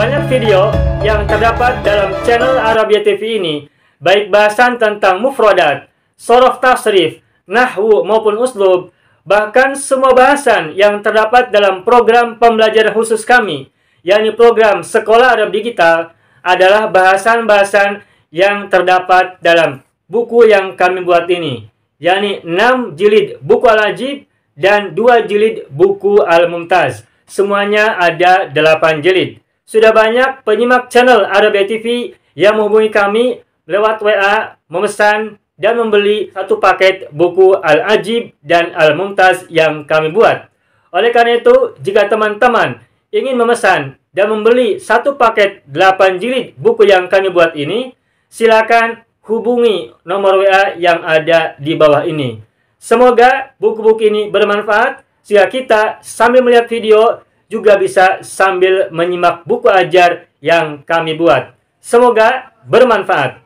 banyak video yang terdapat dalam channel Arabia TV ini, baik bahasan tentang mufradat, shorof tasrif, nahwu maupun uslub, bahkan semua bahasan yang terdapat dalam program pembelajaran khusus kami, yakni program Sekolah Arab Digital, adalah bahasan-bahasan yang terdapat dalam buku yang kami buat ini, yakni 6 jilid buku Al-Ajib dan 2 jilid buku Al-Mumtaz. Semuanya ada 8 jilid. Sudah banyak penyimak channel Arabia TV yang menghubungi kami lewat WA, memesan dan membeli satu paket buku Al-Ajib dan Al-Mumtaz yang kami buat. Oleh karena itu, jika teman-teman ingin memesan dan membeli satu paket 8 jilid buku yang kami buat ini, silakan hubungi nomor WA yang ada di bawah ini. Semoga buku-buku ini bermanfaat, sehingga kita sambil melihat video juga bisa sambil menyimak buku ajar yang kami buat. Semoga bermanfaat.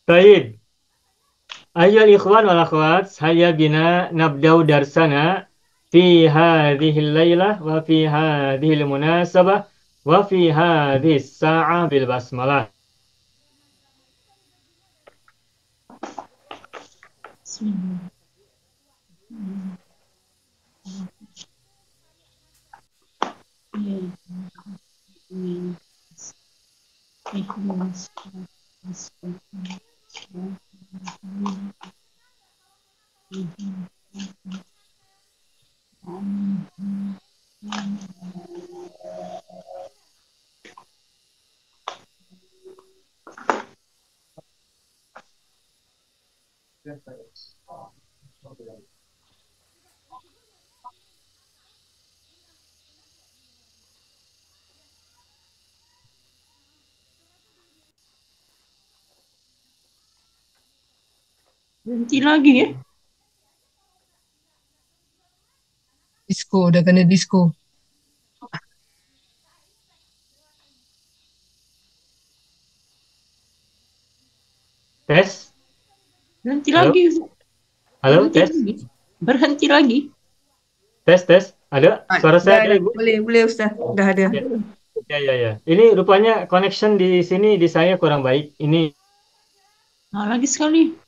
Baik. Ayyuhal ikhwan wal akhwat, hayya bina nabda'u darsana fi hadhil laylah wa fi hadhil munasabah wa fi hadhis sa'ah bil basmalah. Berhenti lagi ya. Disco, udah kena disco. Tes. Berhenti Halo? lagi. Halo, Berhenti tes. lagi. Berhenti lagi. Tes. Ada? Suara saya ada, Ibu? Boleh Ustaz, udah ada. Ya. Ini rupanya connection di sini di saya kurang baik. Ini Nah, lagi sekali.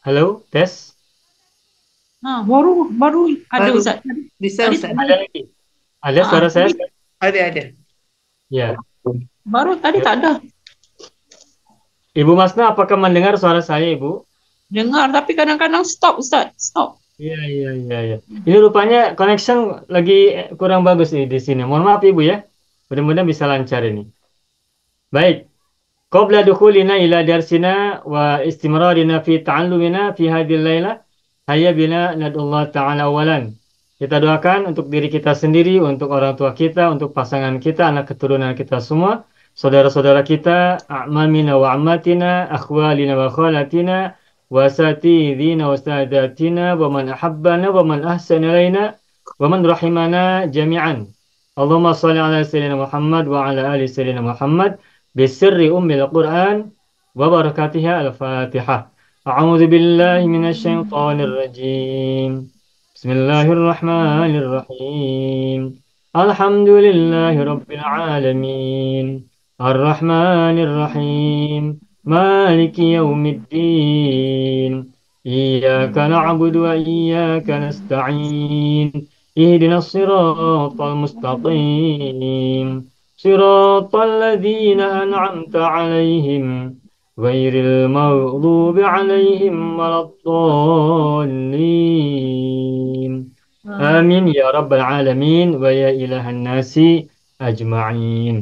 halo, tes. Nah, baru ada Baru. Ustaz. Bisa Tadi Ustaz. tak Ada lagi? Ada suara saya? Ada. Ya. Baru tadi tak ada. Ibu Masna, apakah mendengar suara saya, Ibu? Dengar tapi kadang-kadang stop Ustaz. Stop. Iya. Ini rupanya connection lagi kurang bagus nih di sini. Mohon maaf, Ibu ya. Mudah-mudahan bisa lancar ini. Baik. Qabla dukhulina ila darsina wa istimrarina fi ta'allumina fi hadhil lailah, hayya bina nad'ullah ta'ala awalan. Kita doakan untuk diri kita sendiri, untuk orang tua kita, untuk pasangan kita, anak keturunan kita semua, saudara-saudara kita, a'mamina wa ammatina, akhwalina wa khalatina, wa satidina wa sadatina, wa man ahabbana wa man ahsana ilaina, wa man rahimana jami'an. Allahumma salli ala sayyidina Muhammad wa ala ali sayyidina Muhammad بسر أم القرآن وبركاتها الفاتحة. أعوذ بالله من الشيطان الرجيم. بسم الله الرحمن الرحيم. الحمد لله رب العالمين الرحمن الرحيم مالك يوم الدين إياك نعبد وإياك نستعين اهدنا الصراط المستقيم صراط الذين أنعمت عليهم غير المغضوب عليهم ولا الضالين آمين يا رب العالمين ويا إله الناس أجمعين.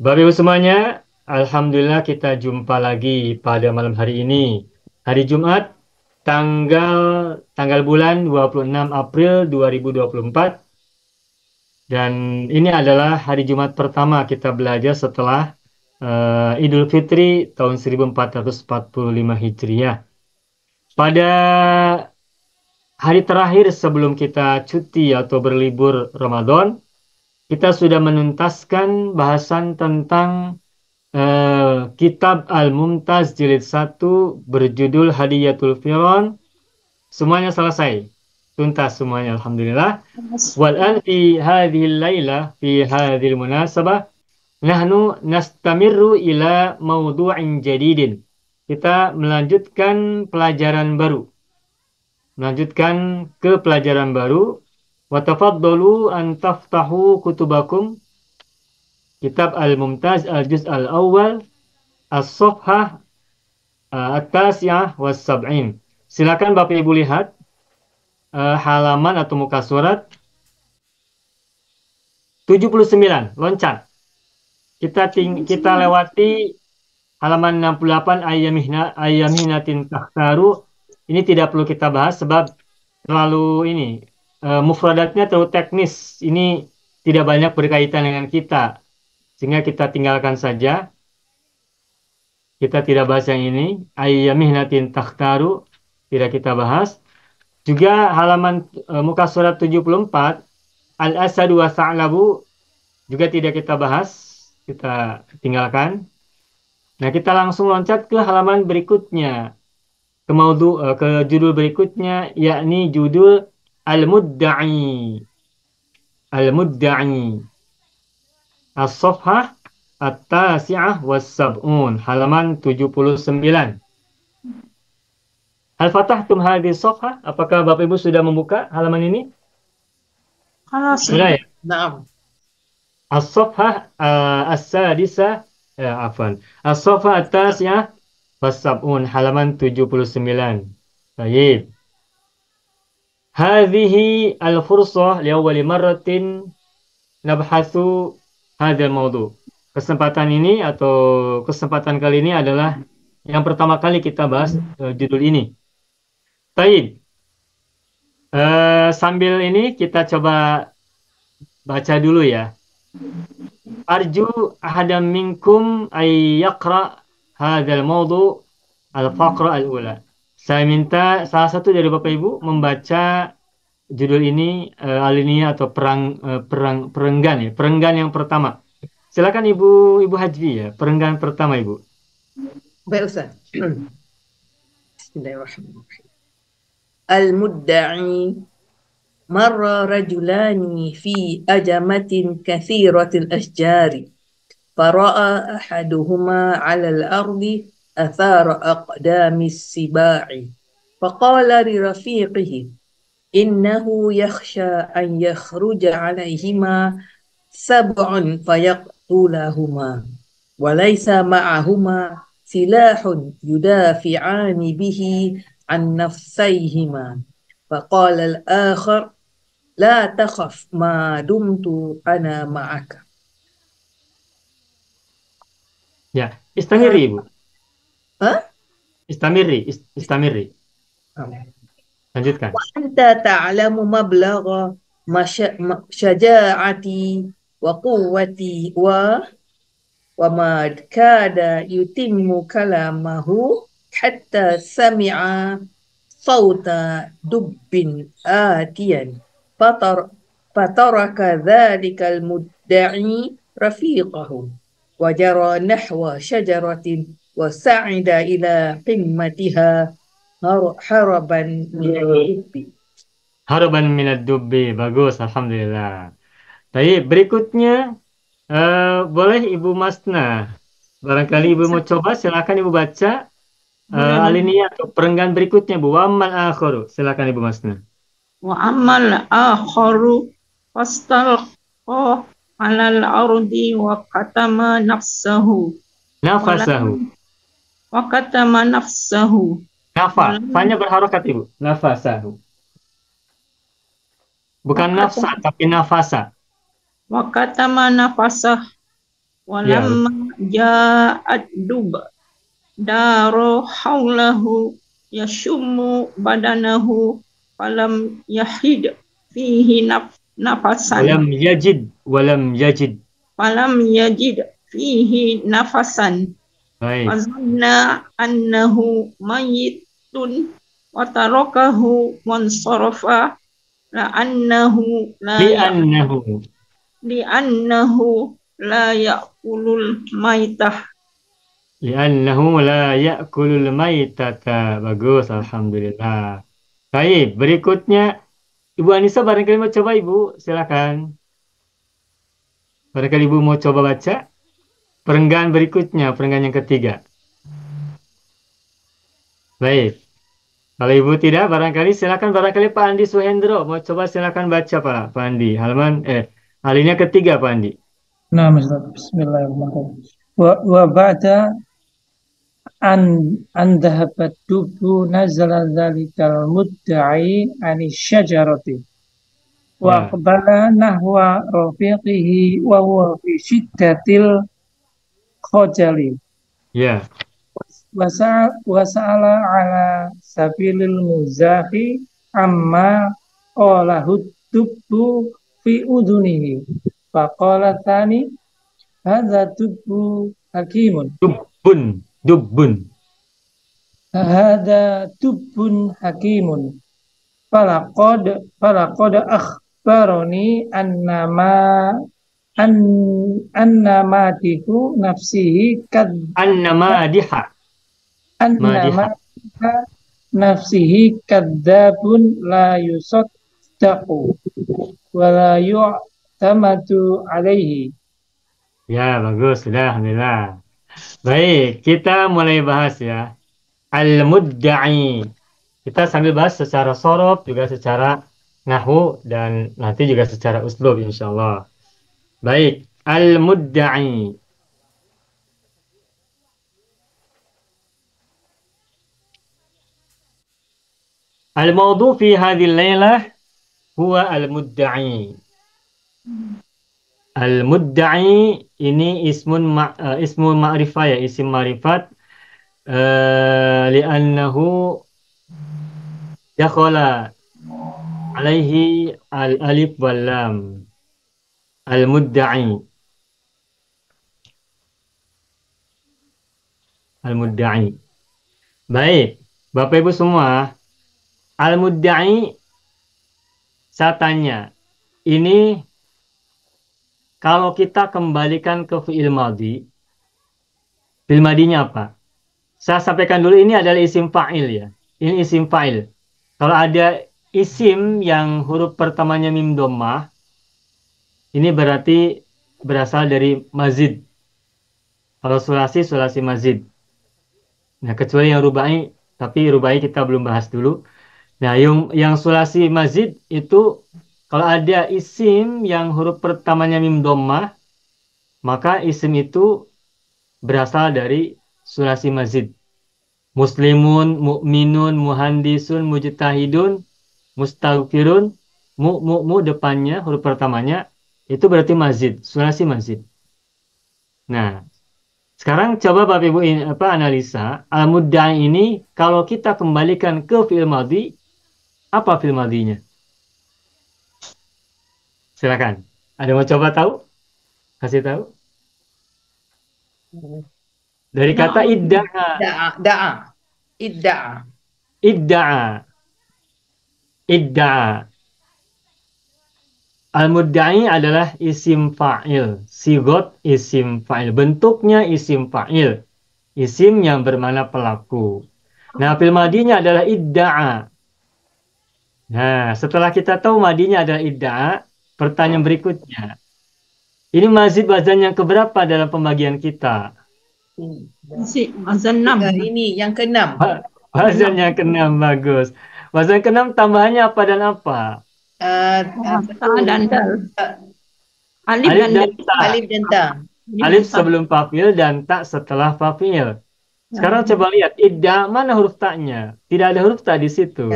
Bapak Ibu semuanya, Alhamdulillah kita jumpa lagi pada malam hari ini. Hari Jumat, tanggal tanggal bulan 26 April 2024. Dan ini adalah hari Jumat pertama kita belajar setelah Idul Fitri tahun 1445 Hijriah. Pada hari terakhir sebelum kita cuti atau berlibur Ramadan, kita sudah menuntaskan bahasan tentang kitab Al-Mumtaz jilid 1 berjudul Hadiyatul Firon. Semuanya selesai. Tuntas semuanya, alhamdulillah. Wal'an fi hadhil layla fi hadhil munasabah nahnu nastamirru ila mawdu'in jadidin. Kita melanjutkan pelajaran baru. Melanjutkan ke pelajaran baru. Wa tafaddalu an taftahu kutubakum kitab Al-Mumtaz Al-Juz Al-Awwal As-Safhah At-Tasi'ah Was-Sab'in. Silakan Bapak Ibu lihat halaman atau muka surat 79, loncat. Kita lewati halaman 68 ayyamihnatin takhtaru. Ini tidak perlu kita bahas sebab terlalu ini mufradatnya terlalu teknis. Ini tidak banyak berkaitan dengan kita. Sehingga kita tinggalkan saja. Kita tidak bahas yang ini. Ayyamihnatin takhtaru. Tidak kita bahas. Juga halaman muka surat 74. Al-Asadu wa Sa'labu. Juga tidak kita bahas. Kita tinggalkan. Nah, kita langsung loncat ke halaman berikutnya. Ke judul berikutnya. Yakni judul Al-Mudda'i. Al-Mudda'i. As-Safhah At-Tasi'ah Was-Sab'un. Halaman 79. Al-Fatahtum hadhihi Safhah. Apakah Bapak Ibu sudah membuka halaman ini? Sudah ya? Naam. As-Safhah As-Sadisah. Afwan. As-Safhah At-Tasi'ah Was-Sab'un. Halaman 79. Baik. Hadhihi al-fursah liawwali marratin nabhathu hadzal mawdu'. Kesempatan ini atau kesempatan kali ini adalah yang pertama kali kita bahas judul ini. Baik. Sambil ini kita coba baca dulu ya. Arju ahadam minkum ay yaqra hadzal mawdu' al-faqra al-ula. Saya minta salah satu dari Bapak Ibu membaca judul ini alinea atau perenggan ya, perenggan yang pertama. Silakan Ibu Hajwi ya, perenggan pertama Ibu. Baik Ustaz. Bismillahirrahmanirrahim. Al-Mudda'i marra rajulani fi ajamatin kathiratil ashjari fara'a ahaduhuma 'ala al-ardi athara aqdamis siba'i faqala li rafiqihi innahu yakhsha an yakhruja 'alayhima sab'un fayaqtulahuma wa laysa ma'ahuma silahun yudafi'ani bihi an nafsayhima faqala al-akhar la takhaf ma dumtu ana ma'aka. Ya, istamiri Ibu. Hah? Istamiri. Lanjutkan. Wa anta ta'lamu mablagha syaja'ati wa quwwati wa ma kada yutimmu kalamahu hatta sami'a sauta dubbin atiyan fataraka dhalika al-mudda'i rafiqahu wa jara nahwa syajaratin wa sa'ida ila qimmatiha haraban minad-dubbi. Haraban minad-dubbi. Bagus, alhamdulillah. Baik, berikutnya boleh Ibu Masna Barangkali Ibu mau coba, silakan Ibu baca Boleh, boleh. alinea atau perenggan berikutnya, Bu. Wamal akharu. Silakan Ibu Masna. Wa amal akharu fastalqa alal ardi wa katama nafsahu. Nafasahu. Wa katama nafsahu. Nafa. Walam Fanya berharokat Ibu. Nafasahu. wa Bukan nafsa, katama tapi nafasa. wa katama nafasah. Ya, betul. Walamma ja'ad daro haulahu yashummu badanahu falam yahid fihi nafasan Walam yajid. Walam yajid. falam yajid fihi nafasan Baik. fazanna annahu mayyitun wa tarakahu wansarafa la annahu la Li'annahu. li'annahu la ya'kulul maitah. Li'annahu la ya'kulul maitata. Bagus, alhamdulillah. Baik, berikutnya Ibu Anissa barangkali mau coba Ibu, silakan. Barangkali Ibu mau coba baca perenggan berikutnya, perenggan yang ketiga. Baik. Kalau Ibu tidak, barangkali silakan barangkali Pak Andi Suhendro mau coba silakan baca Pak Andi. Alinea ketiga Pak Andi. نعم أستاذ. بسم الله الرحمن الرحيم. وبعد أن ذهب الدب نزل ذلك المدعي عن الشجرة Ya, وأقبل نحو رفيقه وهو في شدة الخجل ya, وسأل على سبيل المزاح عما قاله الدب في أذنه فقال الثاني هذا دب حكيم dubbun. هذا دب حكيم فلقد أخبرني أن مادح نفسه Anna madiha. أن Madiha. مادح نفسه كذاب لا يصدق ولا يعتمد عليه. Ya, bagus. Sudah, alhamdulillah. Baik, kita mulai bahas ya. Al-mudda'i. Kita sambil bahas secara sorof, juga secara nahwu, dan nanti juga secara uslub insyaallah. Baik, al-mudda'i. Al-mawdu fi hadhihi al-lailah huwa al-mudda'i. Al-mudda'i ini ismun ma'rifah ya, isim ma'rifat li'annahu dakhala alaihi al-alif wal lam. Al-mudda'i. Al-mudda'i. Baik, Bapak Ibu semua, al-mudda'i saya tanya, ini kalau kita kembalikan ke fi'il madhi, fi'il madhinya apa? Saya sampaikan dulu ini adalah isim fa'il ya. Ini isim fa'il. Kalau ada isim yang huruf pertamanya mim dhammah, ini berarti berasal dari mazid. Kalau sulasi mazid. Nah, kecuali yang rubai, tapi rubai kita belum bahas dulu. Nah, yang sulasi mazid itu kalau ada isim yang huruf pertamanya mim dhammah, maka isim itu berasal dari sulasi mazid. Muslimun, mu'minun, muhandisun, mujtahidun, mustaghfirun, mu depannya huruf pertamanya itu berarti mazid, sulasi mazid. Nah, sekarang coba Bapak Ibu analisa al-mudda'i ini kalau kita kembalikan ke fi'il madhi, apa fi'il madhinya? Silakan. Ada mau coba tahu? Kasih tahu. Dari kata idda'a. Idda'a. Idda'a. Idda'a. Al-mudda'i adalah isim fa'il. Sigot isim fa'il. Bentuknya isim fa'il. Isim yang bermakna pelaku. Nah, fi'il madinya adalah idda'a. Nah, setelah kita tahu madinya adalah idda'a, pertanyaan berikutnya. Ini mazid wazan yang keberapa dalam pembagian kita? Wazan 6. Ini yang keenam. Wazannya keenam, bagus. Wazan keenam tambahannya apa dan apa? Apa Ta tu? dan dal. Alif Alif dan dan dal. ta. Alif dan ta. Alif sebelum fa'il dan ta setelah fa'il. Sekarang coba lihat, idda mana huruf ta-nya? Tidak ada huruf ta di situ.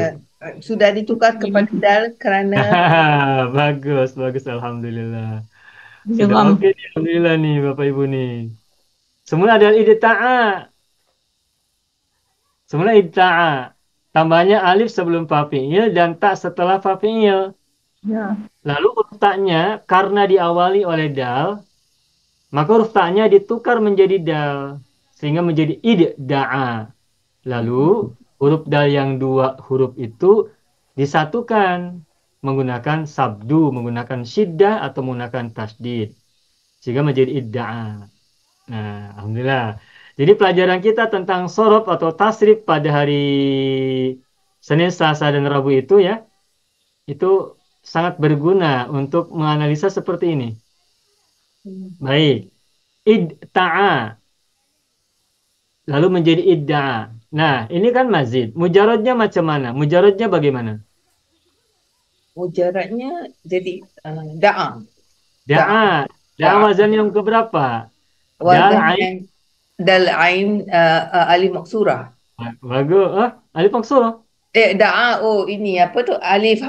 Sudah ditukar kepada dal kerana Bagus, bagus. Alhamdulillah. Sudah Idgham. oke nih, Alhamdulillah nih Bapak Ibu nih. Semula adalah idta'a. Semula idta'a. Tambahnya alif sebelum fa'il dan ta setelah fa'il. Ya. Lalu huruf ta-nya karena diawali oleh dal, maka huruf ta-nya ditukar menjadi dal. Sehingga menjadi idda'a. Lalu huruf dal yang dua huruf itu disatukan menggunakan sabdu, menggunakan syiddah atau menggunakan tasdid. Sehingga menjadi idda'a. Nah, alhamdulillah. Jadi pelajaran kita tentang sorof atau tasrif pada hari Senin, Selasa, dan Rabu itu ya, itu sangat berguna untuk menganalisa seperti ini. Baik. Idda'a. Lalu menjadi idda'a. Nah, ini kan mazid. Mujarodnya macam mana? Mujarodnya bagaimana? mujaradnya jadi da'a. Da'a. Da'a wazan yang keberapa? Dal, Wazan ain. yang dal ain alif maksurah. Bagus. Alif maksur. Da'a, oh ini apa tu? Alif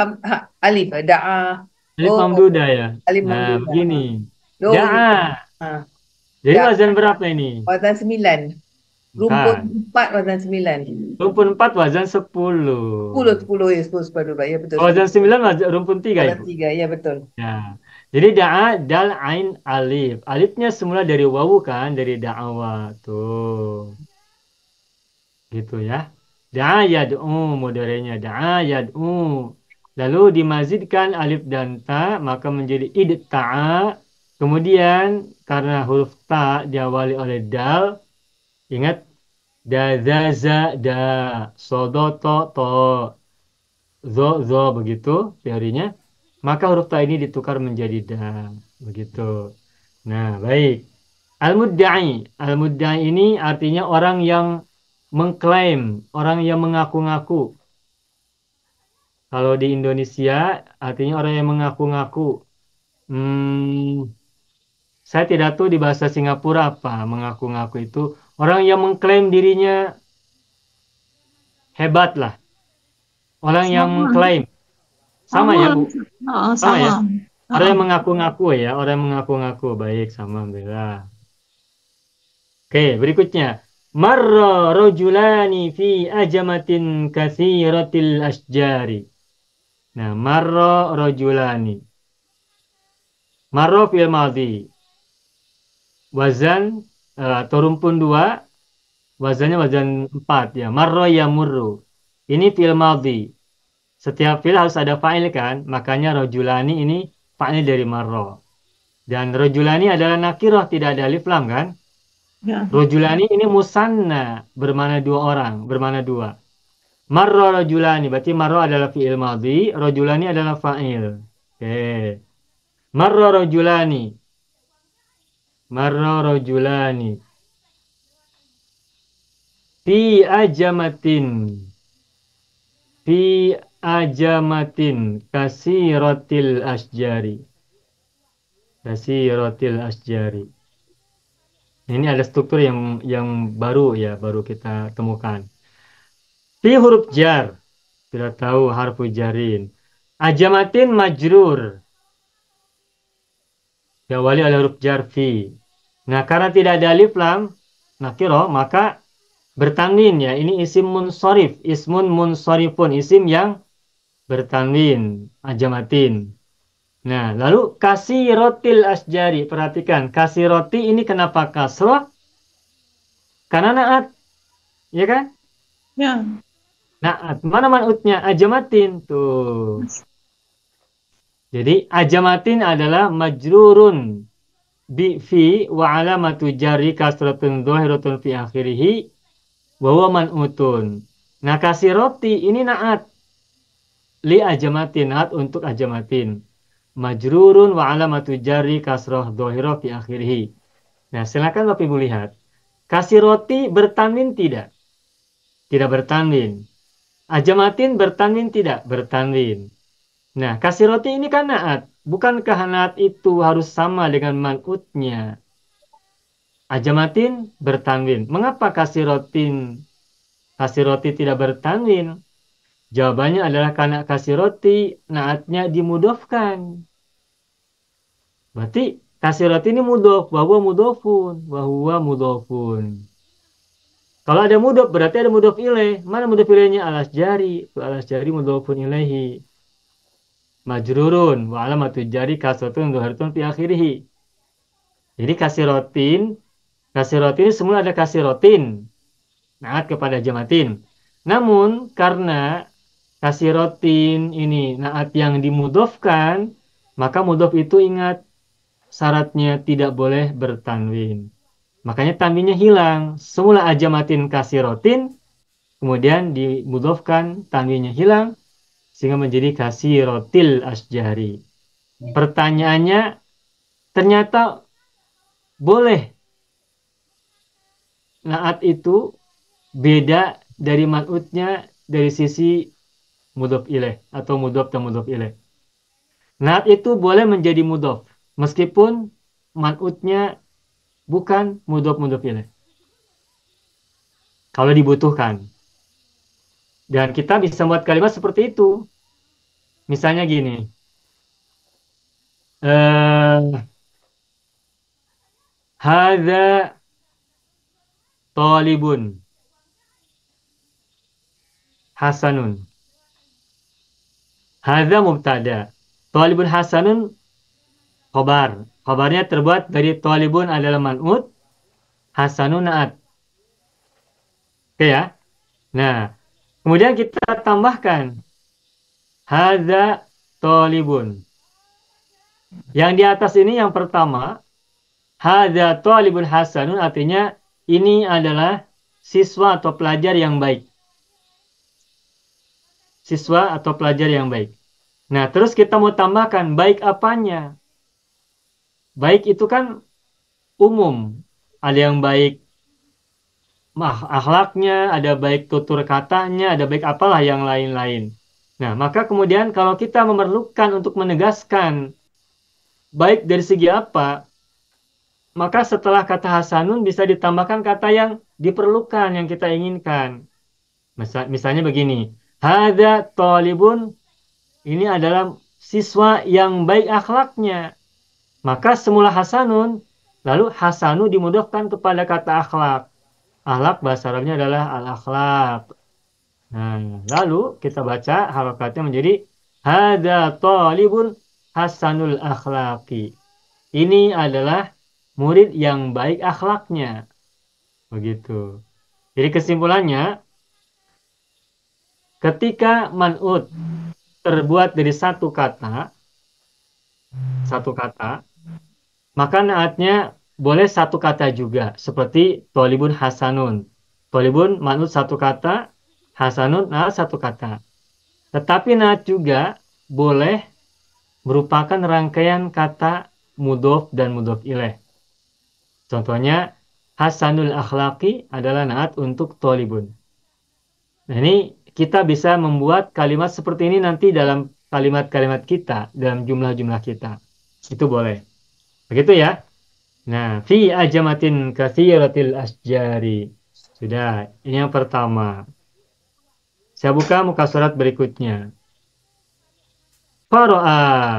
alif da'a. Alif Oh, mamdudah ya. alif Nah, mamdudah. begini. Oh, Da'a. ha. Jadi Da'a. wazan berapa ini? Wazan 9. Rumpun 4 wazan 9. Rumpun 4 wazan 10. 10 ya, 10 sepadu ya betul. Wazan 9 rumpun 3 Wazan Ibu. 3 ya betul. Ya. Jadi da'a, dal, ain, alif. Alifnya semula dari wawu kan, dari da'awa. Tuh. Gitu ya. Da'a yad'u, mudhari'nya da'a yad'u. Lalu dimazidkan alif dan ta, maka menjadi idta'a. Kemudian karena huruf ta diawali oleh dal, ingat da, za, za, da, sodo, to, zo, begitu teorinya. Maka huruf ta ini ditukar menjadi da, begitu. Nah, baik. Al-mudda'i. Al-mudda'i ini artinya orang yang mengklaim, orang yang mengaku-ngaku. Kalau di Indonesia artinya orang yang mengaku-ngaku. Saya tidak tahu di bahasa Singapura apa mengaku-ngaku itu. Orang yang mengklaim dirinya hebat lah. Orang yang mengklaim. Sama ya, Bu? Sama ya? Orang yang mengaku-ngaku ya. Orang yang mengaku-ngaku. Baik, sama. Alhamdulillah. Oke, berikutnya. Marra rajulani fi ajamatin katsiratil asjari. Nah, marra rajulani. Marra fi'il madhi. Wazan atau rumpun 2, wazannya wazan 4 ya. Marra yamurru. Ini fi'il madhi. Setiap fi'il harus ada fa'il kan? Makanya rajulani ini fa'il dari marra. Dan rajulani adalah nakirah, tidak ada alif lam kan? Ya. Rajulani ini musanna, bermakna dua orang, bermakna dua. Marra rajulani, berarti marra adalah fi'il madhi, rajulani adalah fa'il. Oke. Marra rajulani. Marra rajulani. Fi ajamatin. Fi ajamatin kasiratil asjari. Kasiratil asjari. Ini ada struktur yang baru ya, baru kita temukan. Fi huruf jar. Sudah tahu harfu jarin. Ajamatin majrur. Diawali oleh huruf jar fi. Nah, karena tidak ada alif lam nakiro, maka bertanwin ya. Ini isim munsharif, ismun munsharifun, isim yang bertanwin, ajamatin. Nah, lalu kasirotil asjari. Perhatikan, kasiroti ini kenapa kasroh? Karena naat. Ya kan? Ya. Naat. Mana man'utnya? Ajamatin. Tuh. Jadi, ajamatin adalah majrurun bi fi wa alamatu jari kasratun dhahiratun fi akhirih wa huwa man'utun. Nah, kasiroti ini naat. Li ajamatin. Naat untuk ajamatin. Majrurun wa alamatu jari kasrah dhahirah fi akhirih. Nah, silakan Bapak Ibu lihat. Kasiroti bertanwin tidak? Tidak bertanwin. Ajamatin bertanwin tidak? Bertanwin. Nah, kasiroti ini kan naat. Bukankah naat itu harus sama dengan man'utnya? Ajamatin bertanwin. Mengapa kasiroti tidak bertanwin? Jawabannya adalah karena kasiroti naatnya dimudofkan. Berarti kasiroti ini mudof, bahwa mudofun. Kalau ada mudof berarti ada mudof ilaih. Mana mudof ilaihnya? Alas jari. Alas jari mudofun ilaihi. Majrurun wa alamatu jari kasratun dhaharatun fi akhirih. Jadi kasirotin semula ada kasirotin. Naat kepada jamatin. Namun karena kasirotin ini naat yang dimudofkan, maka mudof itu ingat syaratnya tidak boleh bertanwin. Makanya tanwinnya hilang. Semula ajamatin kasirotin, kemudian dimudofkan, tanwinnya hilang, sehingga menjadi kasirotil asjari. Pertanyaannya, ternyata boleh naat itu beda dari man'utnya dari sisi mudhof ilaih atau mudhof dan mudhof ilaih. Naat itu boleh menjadi mudhof meskipun man'utnya bukan mudhof ilaih. Kalau dibutuhkan. Dan kita bisa buat kalimat seperti itu. Misalnya gini. Hadza talibun hasanun. Hadza mubtada. Talibun hasanun khobar. Khobarnya terbuat dari talibun adalah man'ut, hasanun naat. Oke ya. Nah, kemudian kita tambahkan hadza talibun. Yang di atas ini yang pertama, hadza talibun hasanun, artinya ini adalah siswa atau pelajar yang baik. Siswa atau pelajar yang baik. Nah, terus kita mau tambahkan baik apanya? Baik itu kan umum. Ada yang baik akhlaknya, ada baik tutur katanya, ada baik apalah yang lain-lain. Nah, maka kemudian kalau kita memerlukan untuk menegaskan baik dari segi apa, maka setelah kata hasanun bisa ditambahkan kata yang diperlukan, yang kita inginkan. Misalnya begini, hadza talibun, ini adalah siswa yang baik akhlaknya. Maka semula hasanun, lalu hasanu dimudofkan kepada kata akhlak. Akhlak bahasa Arabnya adalah al-akhlak. Nah, lalu kita baca harokatnya menjadi hadza talibun hasanul akhlaqi. Ini adalah murid yang baik akhlaknya. Begitu. Jadi kesimpulannya, ketika man'ut terbuat dari satu kata, maka naatnya boleh satu kata juga, seperti tolibun hasanun. Tolibun man'ut satu kata, hasanun naat satu kata. Tetapi naat juga boleh merupakan rangkaian kata mudhof dan mudhof ilaih. Contohnya, hasanul akhlaqi adalah naat untuk tolibun. Nah, ini kita bisa membuat kalimat seperti ini nanti dalam kalimat-kalimat kita, dalam jumlah-jumlah kita. Itu boleh. Begitu ya. Nah, fi ajamatin katsiratil asjari. Sudah, ini yang pertama. Saya buka muka surat berikutnya. Fara'a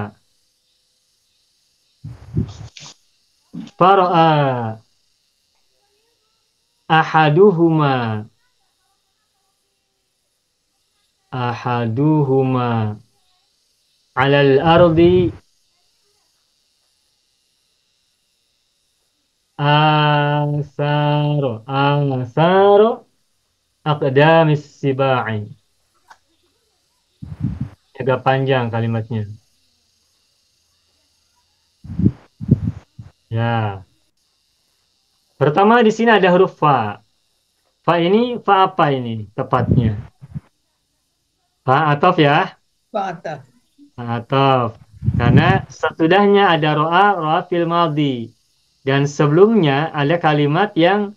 ahaduhuma alal ardi asaro aqdamis sibai. Agak panjang kalimatnya. Ya. Pertama di sini ada huruf fa. Fa ini fa apa ini tepatnya? Fa atof ya? Fa ataf. Fa atof. Karena sesudahnya ada ro'a fil madhi. Dan sebelumnya ada kalimat yang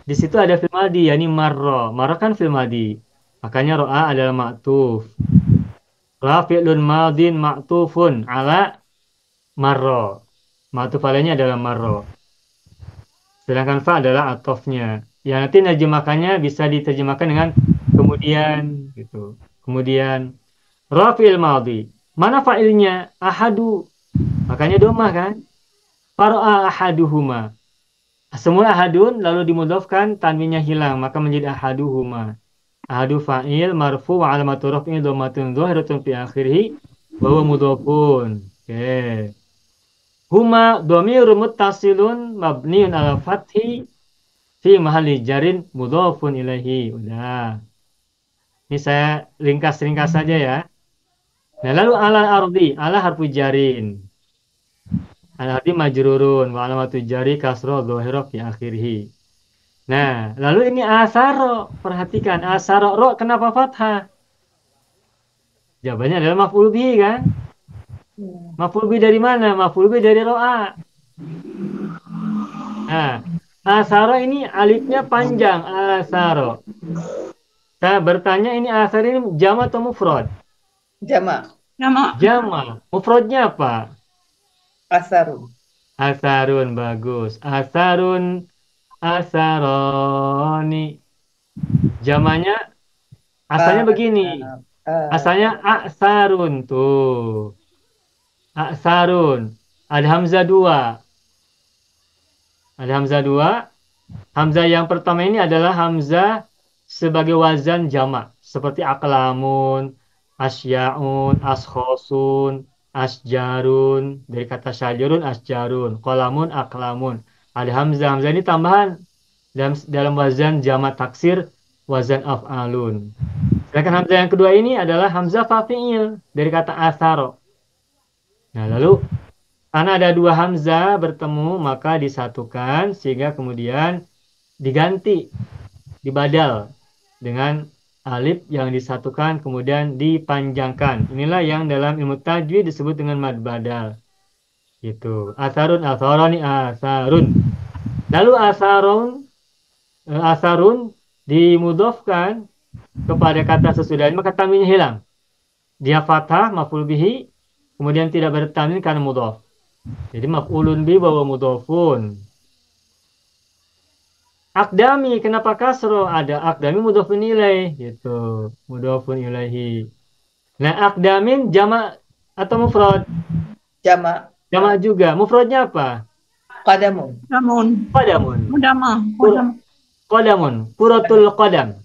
Di situ ada fi'il madhi, yakni marra. Marra kan fi'il madhi. Makanya ro'a adalah ma'tuf. Ra fi'lun madhin ma'tufun ala marra. Ma'tuf alainya adalah marra. Sedangkan fa adalah atofnya. Ya nanti nerjemahkannya bisa diterjemahkan dengan kemudian gitu. Kemudian ra fi'il madhi. Mana fa'ilnya? Ahadu. Makanya domah kan? Fara'a ahaduhuma. Semula ahadun lalu dimudhafkan tanwinnya hilang maka menjadi ahaduhuma. Ahadu fa'il marfu wa alamatu raf'i dhammatun dhahiratun fi akhirih wa huwa mudhafun. Oke. Huma dhamirun muttasilun mabniun ala fathi fi mahalli jarin mudhafun ilaihi. Udah. Ini saya ringkas-ringkas saja ya. Nah, lalu ala ardi, ala harfu jarin. Ala ardi majrurun wa alamatu jari kasra dhahira fi akhirih. Nah, lalu ini asaro. Perhatikan, asaro ro kenapa fathah? Jawabannya adalah maf'ul bihi kan? Maf'ul bihi dari mana? Maf'ul bihi dari ro'a. Nah, asaro ini alifnya panjang, asaro. Saya bertanya ini asar ini jama atau mufrad? Jama. Jama. Jama. Mufradnya apa? Asarun. Asarun, bagus. Asarun, asaroni. Jamanya asalnya begini. Asalnya aksarun tuh. Aksarun. Ada hamzah dua. Ada hamzah dua. Hamzah yang pertama ini adalah hamzah sebagai wazan jamak. Seperti aklamun, asya'un, askhosun, asjarun. Dari kata syajarun, asjarun. Qalamun, aklamun. Ada hamzah. Hamzah ini tambahan dalam wazan jamak taksir, wazan af'alun. Sedangkan hamzah yang kedua ini adalah hamzah fafi'il dari kata asaro. Nah, lalu karena ada dua hamzah bertemu maka disatukan sehingga kemudian diganti, dibadal dengan alif yang disatukan kemudian dipanjangkan. Inilah yang dalam ilmu tajwid disebut dengan mad badal. Gitu. Asarun, asaroni, asarun. Lalu asarun dimudhofkan kepada kata sesudahnya maka tanwinnya hilang. Dia fathah maf'ul bihi kemudian tidak bertanwin karena mudhaf. Jadi maf'ulun bi wa mudhafun. Akdami kenapa kasro? Ada akdami mudhafun ilaih gitu. Mudhafun ilaihi. Nah, akdamin jamak atau mufrad? Jama. Jamak juga. Mufradnya apa? Qadamun. Damun. Qadamun. Mudama. Qadamun. Quratul qadam.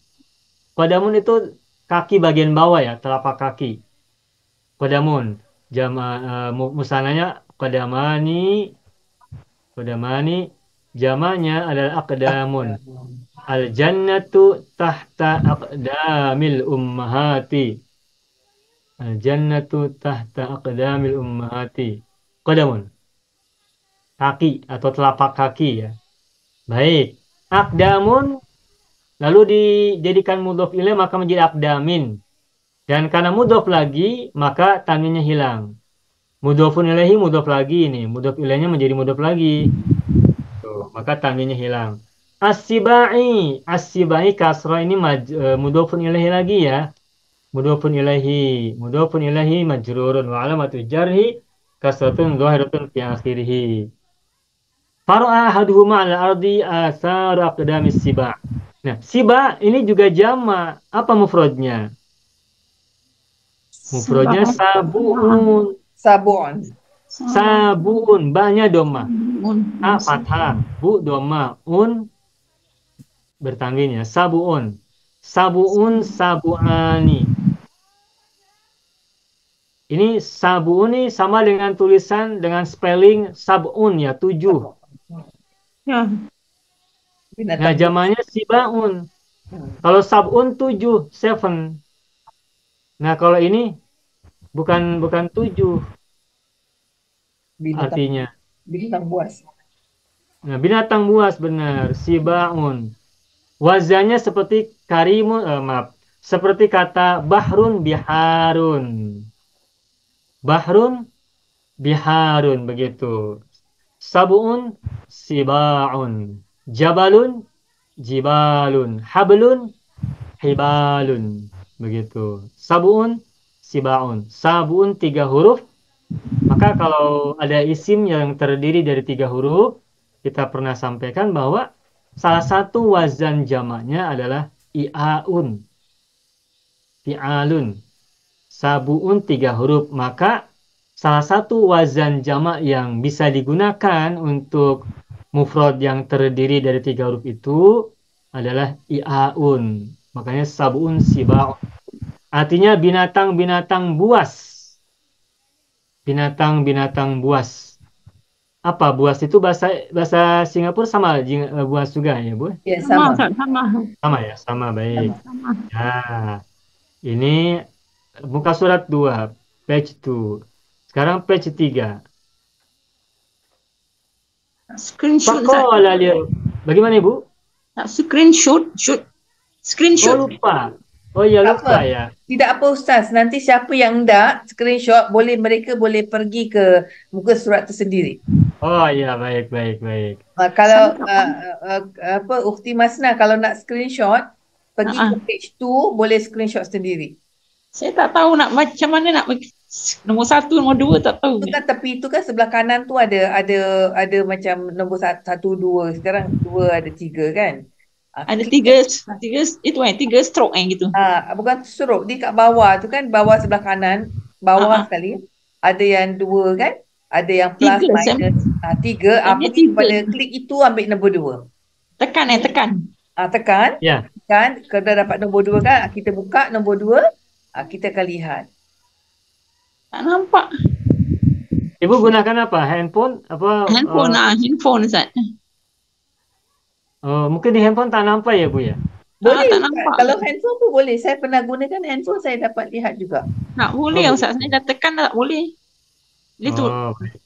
Qadamun itu kaki bagian bawah ya, telapak kaki. Qadamun. Musananya qadamani. Qadamani. Jamanya adalah aqdamun. Al-jannatu tahta aqdamil ummahati. Al-jannatu tahta aqdamil ummahati. Qadamun. Kaki atau telapak kaki ya. Baik. Aqdamun lalu dijadikan mudhof ilaih maka menjadi aqdamin. Dan karena mudhof lagi maka tanwinnya hilang. Mudhofun ilaihi mudhof lagi ini. Mudhof ilaihnya menjadi mudhof lagi. Tuh, maka tanwinnya hilang. As-sibai. As-sibai kasra ini mudhofun ilaihi lagi ya. Mudhofun ilaihi. Mudhofun ilaihi majrurun wa alamatu jarhi kasratun dhahiratun fi akhirih. Fara'a ahaduhuma 'ala ardi asar aqdamis siba. Nah, siba ini juga jama. Apa mufradnya? Mufradnya sabuun. Sabun. Sabuun, ba-nya domah. A fathah, bu domah, un bertanwin ya. Sabuun. Sabuun sabuani. Ini sabuun ini sama dengan tulisan dengan spelling sabun ya, 7. Ya. Nah, jamannya sibaun. Kalau sabun 7, 7. Nah, kalau ini bukan 7 artinya. Binatang buas. Nah, binatang buas benar, sibaun. Wazannya seperti karimun, seperti kata bahrun biharun. Bahrun biharun begitu. Sabun sibaun. Jabalun jibalun, hablun, hibalun. Begitu. Sabun, sibaun. Sabun 3 huruf. Maka kalau ada isim yang terdiri dari 3 huruf, kita pernah sampaikan bahwa salah satu wazan jamaknya adalah i'aun, fi'alun. Sabuun 3 huruf. Maka salah satu wazan jamak yang bisa digunakan untuk mufrad yang terdiri dari 3 huruf itu adalah i'aun. Makanya sabuun siba'un. Artinya binatang-binatang buas. Binatang-binatang buas. Apa buas itu bahasa bahasa Singapura sama buas juga ya, Bu? Ya, Sama, sama. Ustaz, sama. Sama ya, sama baik. Sama. Nah, ini muka surat 2, page 2. Sekarang page 3. Screenshot, Ustaz. Faqala li Bagaimana, Ibu? Screenshot, shoot. Oh, Screenshot. lupa. Oh iya, Tak lupa apa. ya. Tidak apa Ustaz, nanti siapa yang hendak screenshot mereka boleh pergi ke muka surat tersendiri. Oh iya, baik, baik, baik. Kalau Sama. Ukhti Masna kalau nak screenshot pergi Ah, ke page 2 boleh screenshot sendiri. Saya tak tahu nak macam mana nak nombor 1, nombor 2 tak tahu. Itu kan tepi itu kan sebelah kanan tu ada macam nombor 1, 2, sekarang 2 ada 3 kan. Ada Klik 3 itu 3 stroke gitu. bukan stroke, di kat bawah tu kan, bawah sebelah kanan, bawah sekali ada yang 2 kan, ada yang plus 3, minus 3. Sebenarnya Pergi kepada 3. klik itu, ambil nombor 2. Tekan Tekan Ya, kan, kalau dah dapat nombor 2 kan, kita buka nombor 2, kita akan lihat. tak nampak. Ibu gunakan apa? Handphone? Apa? Handphone Ustaz. Mungkin di handphone tak nampak ya, Bu ya? Boleh tak Ustaz. nampak. Kalau handphone pun boleh. Saya pernah gunakan handphone, saya dapat lihat juga. Tak boleh Ustaz, saya dah tekan tak boleh. Dia tu. Oh, baik.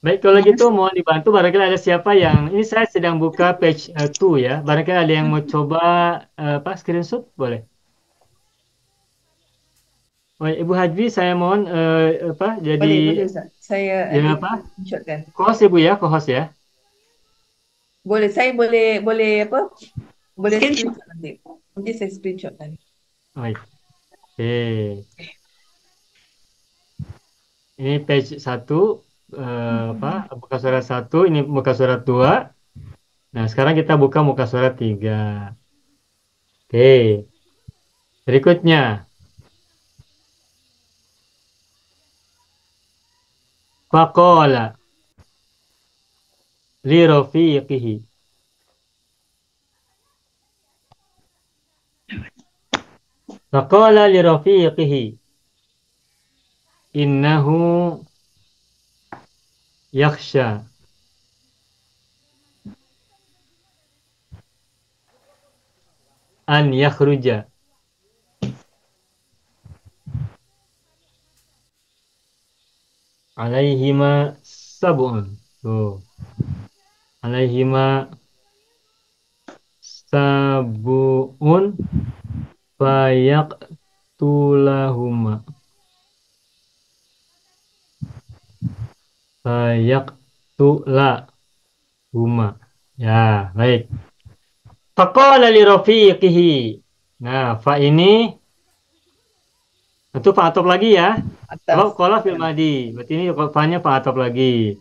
Baik, kalau gitu mohon dibantu. Barangkali ada siapa yang ini saya sedang buka page 2 ya. Barangkali ada yang mau coba screenshot boleh. Oh, Ibu Hajwi, saya mohon jadi Boleh Ustaz. Saya ya apa? screenshotkan. Co-host Ibu ya, co-host ya. Boleh, saya boleh apa? Boleh Screenshot. screenshot nanti. Nanti saya screenshot nanti. Baik. Oke. Ini page 1 muka surat 1, ini muka surat 2. Nah, sekarang kita buka muka surat 3. Oke. Berikutnya. Faqala li rafiqihi. Faqala li rafiqihi. Innahu yakhsha an yakhruja alaihima sabun. Tuh. Alaihima sabun fayaqtulahuma. Fayaqtulahuma. Ya, baik. Faqala li rafiqihi. Nah, fa ini itu fa atop lagi ya. Kalau Atas. qala fil madi, berarti ini fa-nya fa atop lagi.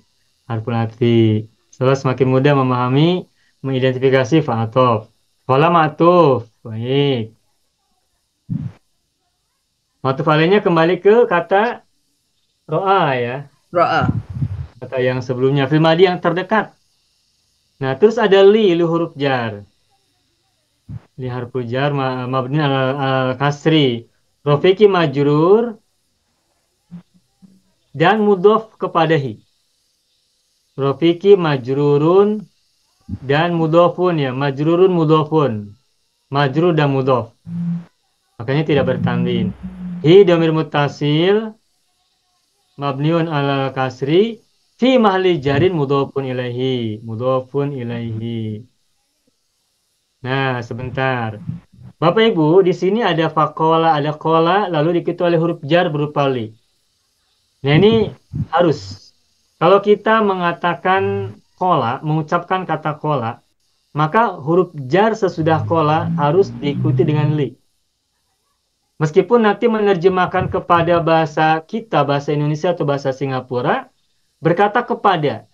Harful atfi. Setelah semakin mudah memahami, mengidentifikasi fa atop. Qala ma'tuf. Baik. Ma'tuf alainya kembali ke kata ro'a ya. Ra'a. Kata yang sebelumnya, fil madi yang terdekat. Nah, terus ada li huruf jar. Li harfu jar mabni al kasri. Rafiqi majrur dan mudhof kepadahi. Rafiqi majrurun dan mudhofun ya, majrurun mudhofun. Majrur dan mudhof. Makanya tidak bertandin. Hi dhamir muttasil mabniun ala kasri fi mahli jarin mudhofun ilaihi. Mudhofun ilaihi. Nah, sebentar. Bapak Ibu, di sini ada fakola, ada kola, lalu diikuti oleh huruf jar berupa li. Nah, ini harus. Kalau kita mengatakan kola, mengucapkan kata kola, maka huruf jar sesudah kola harus diikuti dengan li. Meskipun nanti menerjemahkan kepada bahasa kita, bahasa Indonesia atau bahasa Singapura, berkata kepada.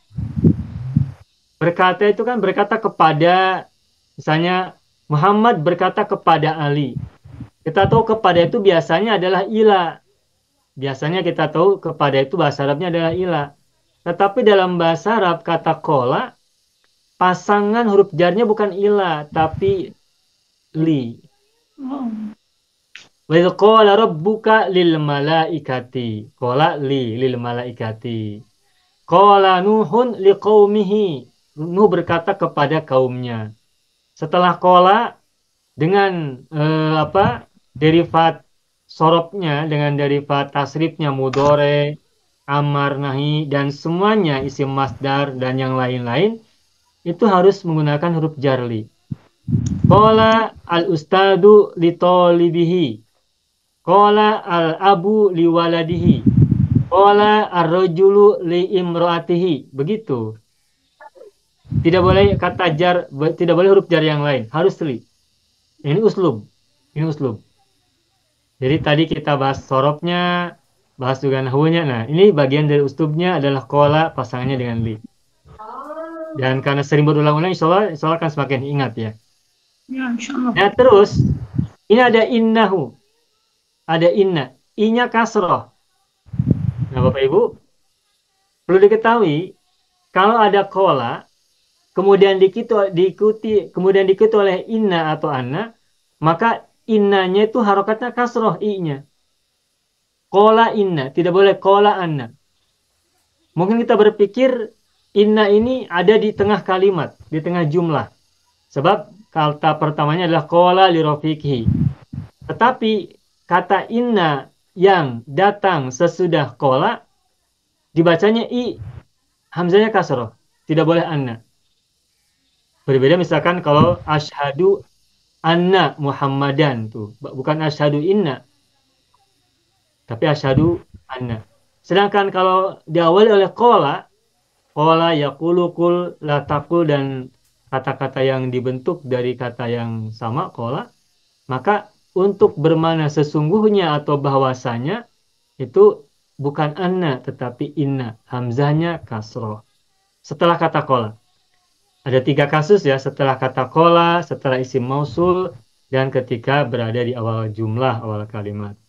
Berkata itu kan berkata kepada, misalnya Muhammad berkata kepada Ali. Kita tahu kepada itu biasanya adalah ila. Biasanya kita tahu kepada itu bahasa Arabnya adalah ila. Tetapi dalam bahasa Arab kata kola, pasangan huruf jarnya bukan ila, tapi li. Oh. Wa idh qala rabbuka lil malaikati. Qala li lil malaikati. Qala Nuhun liqaumihi. Nuh berkata kepada kaumnya. Setelah qala dengan derivat sorobnya, dengan derivat tasrifnya mudhore, amar, nahi, dan semuanya isim masdar dan yang lain-lain, itu harus menggunakan huruf jarli. Qala al-ustadu li talibihi. Qala al-abu li waladihi. Qala ar-rajulu li imro'atihi. Begitu. Tidak boleh kata jar, tidak boleh huruf jar yang lain. Harus li. Ini uslub. Ini uslub. Jadi tadi kita bahas sorobnya, bahas juga nahwunya. Nah, ini bagian dari uslubnya adalah qala pasangannya dengan li. Dan karena sering berulang-ulang, insya Allah akan semakin ingat ya. Ya, insyaAllah. Nah, terus ini ada innahu. Ada inna. I-nya kasroh. Nah, Bapak Ibu, perlu diketahui kalau ada qala kemudian diikuti oleh inna atau anna, maka innanya itu harokatnya kasroh i-nya. Qala inna, tidak boleh qala anna. Mungkin kita berpikir inna ini ada di tengah kalimat, di tengah jumlah. Sebab kata pertamanya adalah qala li rafiqihi. Tetapi kata inna yang datang sesudah qala dibacanya i, hamzanya kasroh, tidak boleh anna. Berbeda misalkan kalau asyhadu anna Muhammadan tuh, bukan asyhadu inna, tapi asyhadu anna. Sedangkan kalau diawali oleh qala yaqulu qul la taqul dan kata-kata yang dibentuk dari kata yang sama qala, maka untuk bermakna sesungguhnya atau bahwasanya itu bukan anna tetapi inna, hamzahnya kasroh setelah kata qala. Ada 3 kasus ya, setelah kata qala, setelah isim mausul, dan ketika berada di awal jumlah, awal kalimat.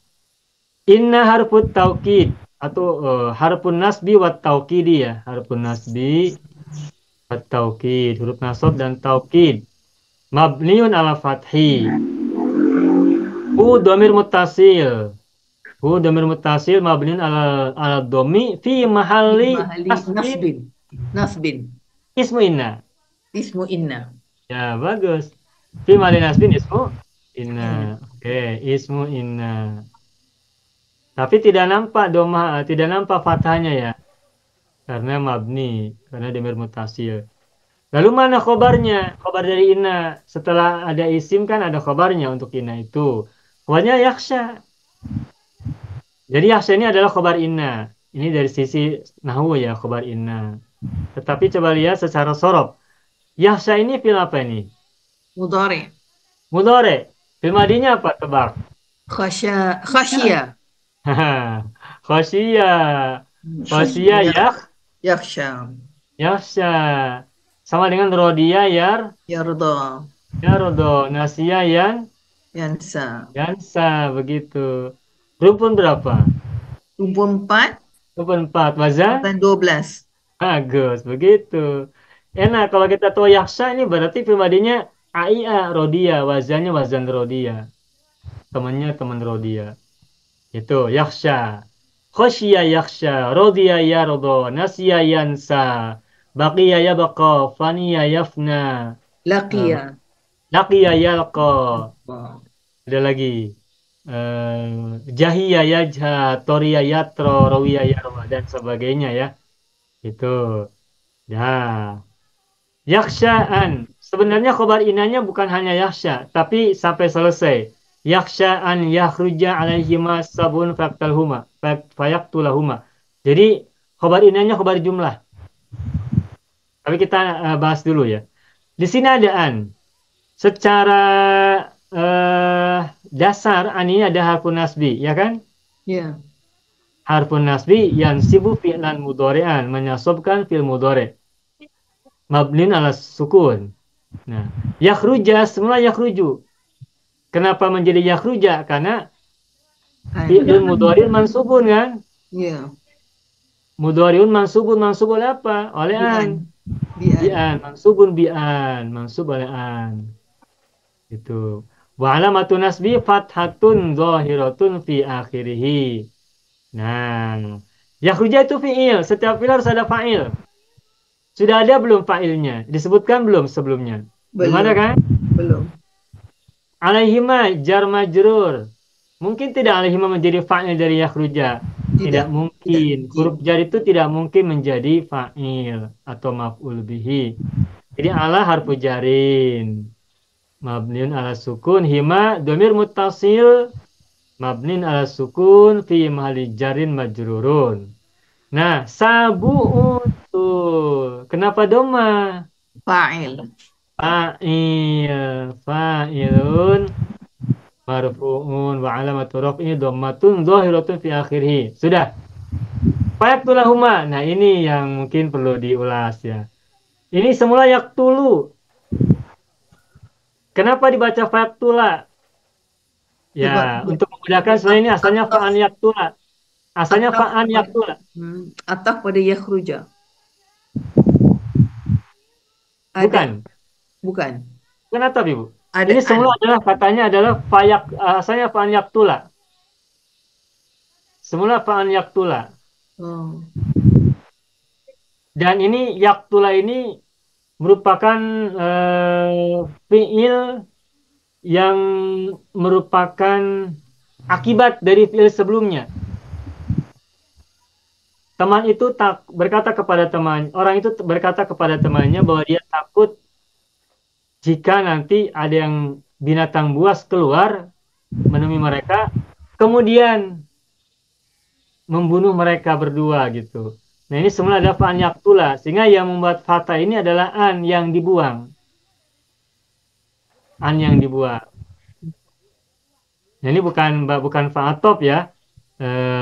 Inna harfut taukid atau harfun nasbi wat taukidi ya, harfun nasbi wat taukid, huruf nasab dan taukid. Mabniun ala fathi. Hu dhamir muttasil. Hu dhamir muttasil mabniun ala dhammi fi mahalli nasbin. Ismu inna. Ismu inna. Ya, bagus. Fi mahalli nasbin ismu inna. Oke, ismu inna. Tapi tidak nampak doma, tidak nampak fathahnya ya. Karena mabni, karena dhamir muttasil. Lalu mana khobarnya? Khobar dari inna. Setelah ada isim kan ada khobarnya untuk inna itu. Khobarnya yakhsha. Jadi yakhsha ini adalah khobar inna. Ini dari sisi nahwu ya, khobar inna. Tetapi coba lihat secara sorob. Yakhsha ini fil apa ini? Mudhari. Mudhari. Fil madinya apa? Tebak. Khasya. Khasya. Khasya Yakhsha. yakhsha. Sama dengan rodiya Yarda. yardo. Nasiya Yansa. yansa. Begitu. Rumpun berapa? Rumpun 4 Rumpun 4. Wazan? dan 12. Bagus. Begitu. Enak. Kalau kita tahu yakhsha ini berarti fil madinya ai'a rodiya. Wazannya wazan rodiya. Temannya teman rodiya. Itu yakhsha. Khasya yakhsha. Rodiya yardo. Nasiya yansa. Baqiya yabqa. Faniya yafna. Laqiya. Laqiya yalqa. Ada lagi. Jahiya yajha. Toriya yatro. Rawiya yarwa. Dan sebagainya ya. Itu. Ya. Yaksha'an. Sebenarnya khobar inanya bukan hanya yakhsha. Tapi sampai selesai. Yaksha'an yakhruja alaihima sabun fayaktulahuma. Jadi khobar inanya khobar jumlah. Tapi kita bahas dulu ya. Di sini ada an. Secara dasar an ini ada harfun nasbi, ya kan? Ya. Harfun nasbi yansibu fi'lan mudhari'an, menyasabkan fi'il mudhari'. Mabnin ala sukun. Nah, yakhruja semula yakhruju. Kenapa menjadi yakhruja? Karena fi'lun mudhari'un mansubun kan? Ya. Mudhari'un mansubun, mansub oleh apa? Oleh an. Bi'an. Bi'an, mansubun bi'an, mansub oleh an. Itu. Wa alamatun nasbi fathatun zahiratun fi akhirih. Nah, yakhruja itu fi'il. Setiap fi'il harus ada fa'il. Sudah ada belum fa'ilnya? Disebutkan belum sebelumnya? Belum ada kan? Belum. Alaihima jar majrur. Mungkin tidak alaihima menjadi fa'il dari yakhruja. Tidak mungkin. Huruf jar itu tidak mungkin menjadi fa'il atau maf'ul bihi. Jadi ala harfu jarin. Mabniun ala sukun. Hima domir muttasil. Mabnin ala sukun fi mahalli jarin majrurun. Nah, sabu'un tuh. Kenapa doma? Fa'il. Fa'ilun marfu'un wa alamatu raf'ihi dhammatun zahiratun fi akhirih. Sudah. Fayaktulahuma. Nah, ini yang mungkin perlu diulas ya. Ini semula yaktulu. Kenapa dibaca fayaktula? Ya, untuk memudahkan sebenarnya ini asalnya fa'an yaktula. Asalnya fa'an yaktula. Ataf pada yakhruja. Bukan. Bukan. Kenapa, Ibu? Ada Ini semula adalah katanya adalah asalnya fa'an yaktula. Semula fa'an yaktula. Oh. Dan ini yaktula ini merupakan fi'il yang merupakan akibat dari fi'il sebelumnya. Teman itu berkata kepada orang itu berkata kepada temannya bahwa dia takut jika nanti ada yang binatang buas keluar menemui mereka, kemudian membunuh mereka berdua gitu. Nah, ini semula ada fa'an yaktula, sehingga yang membuat fata ini adalah an yang dibuang. An yang dibuang. Nah, ini bukan fa'atop ya.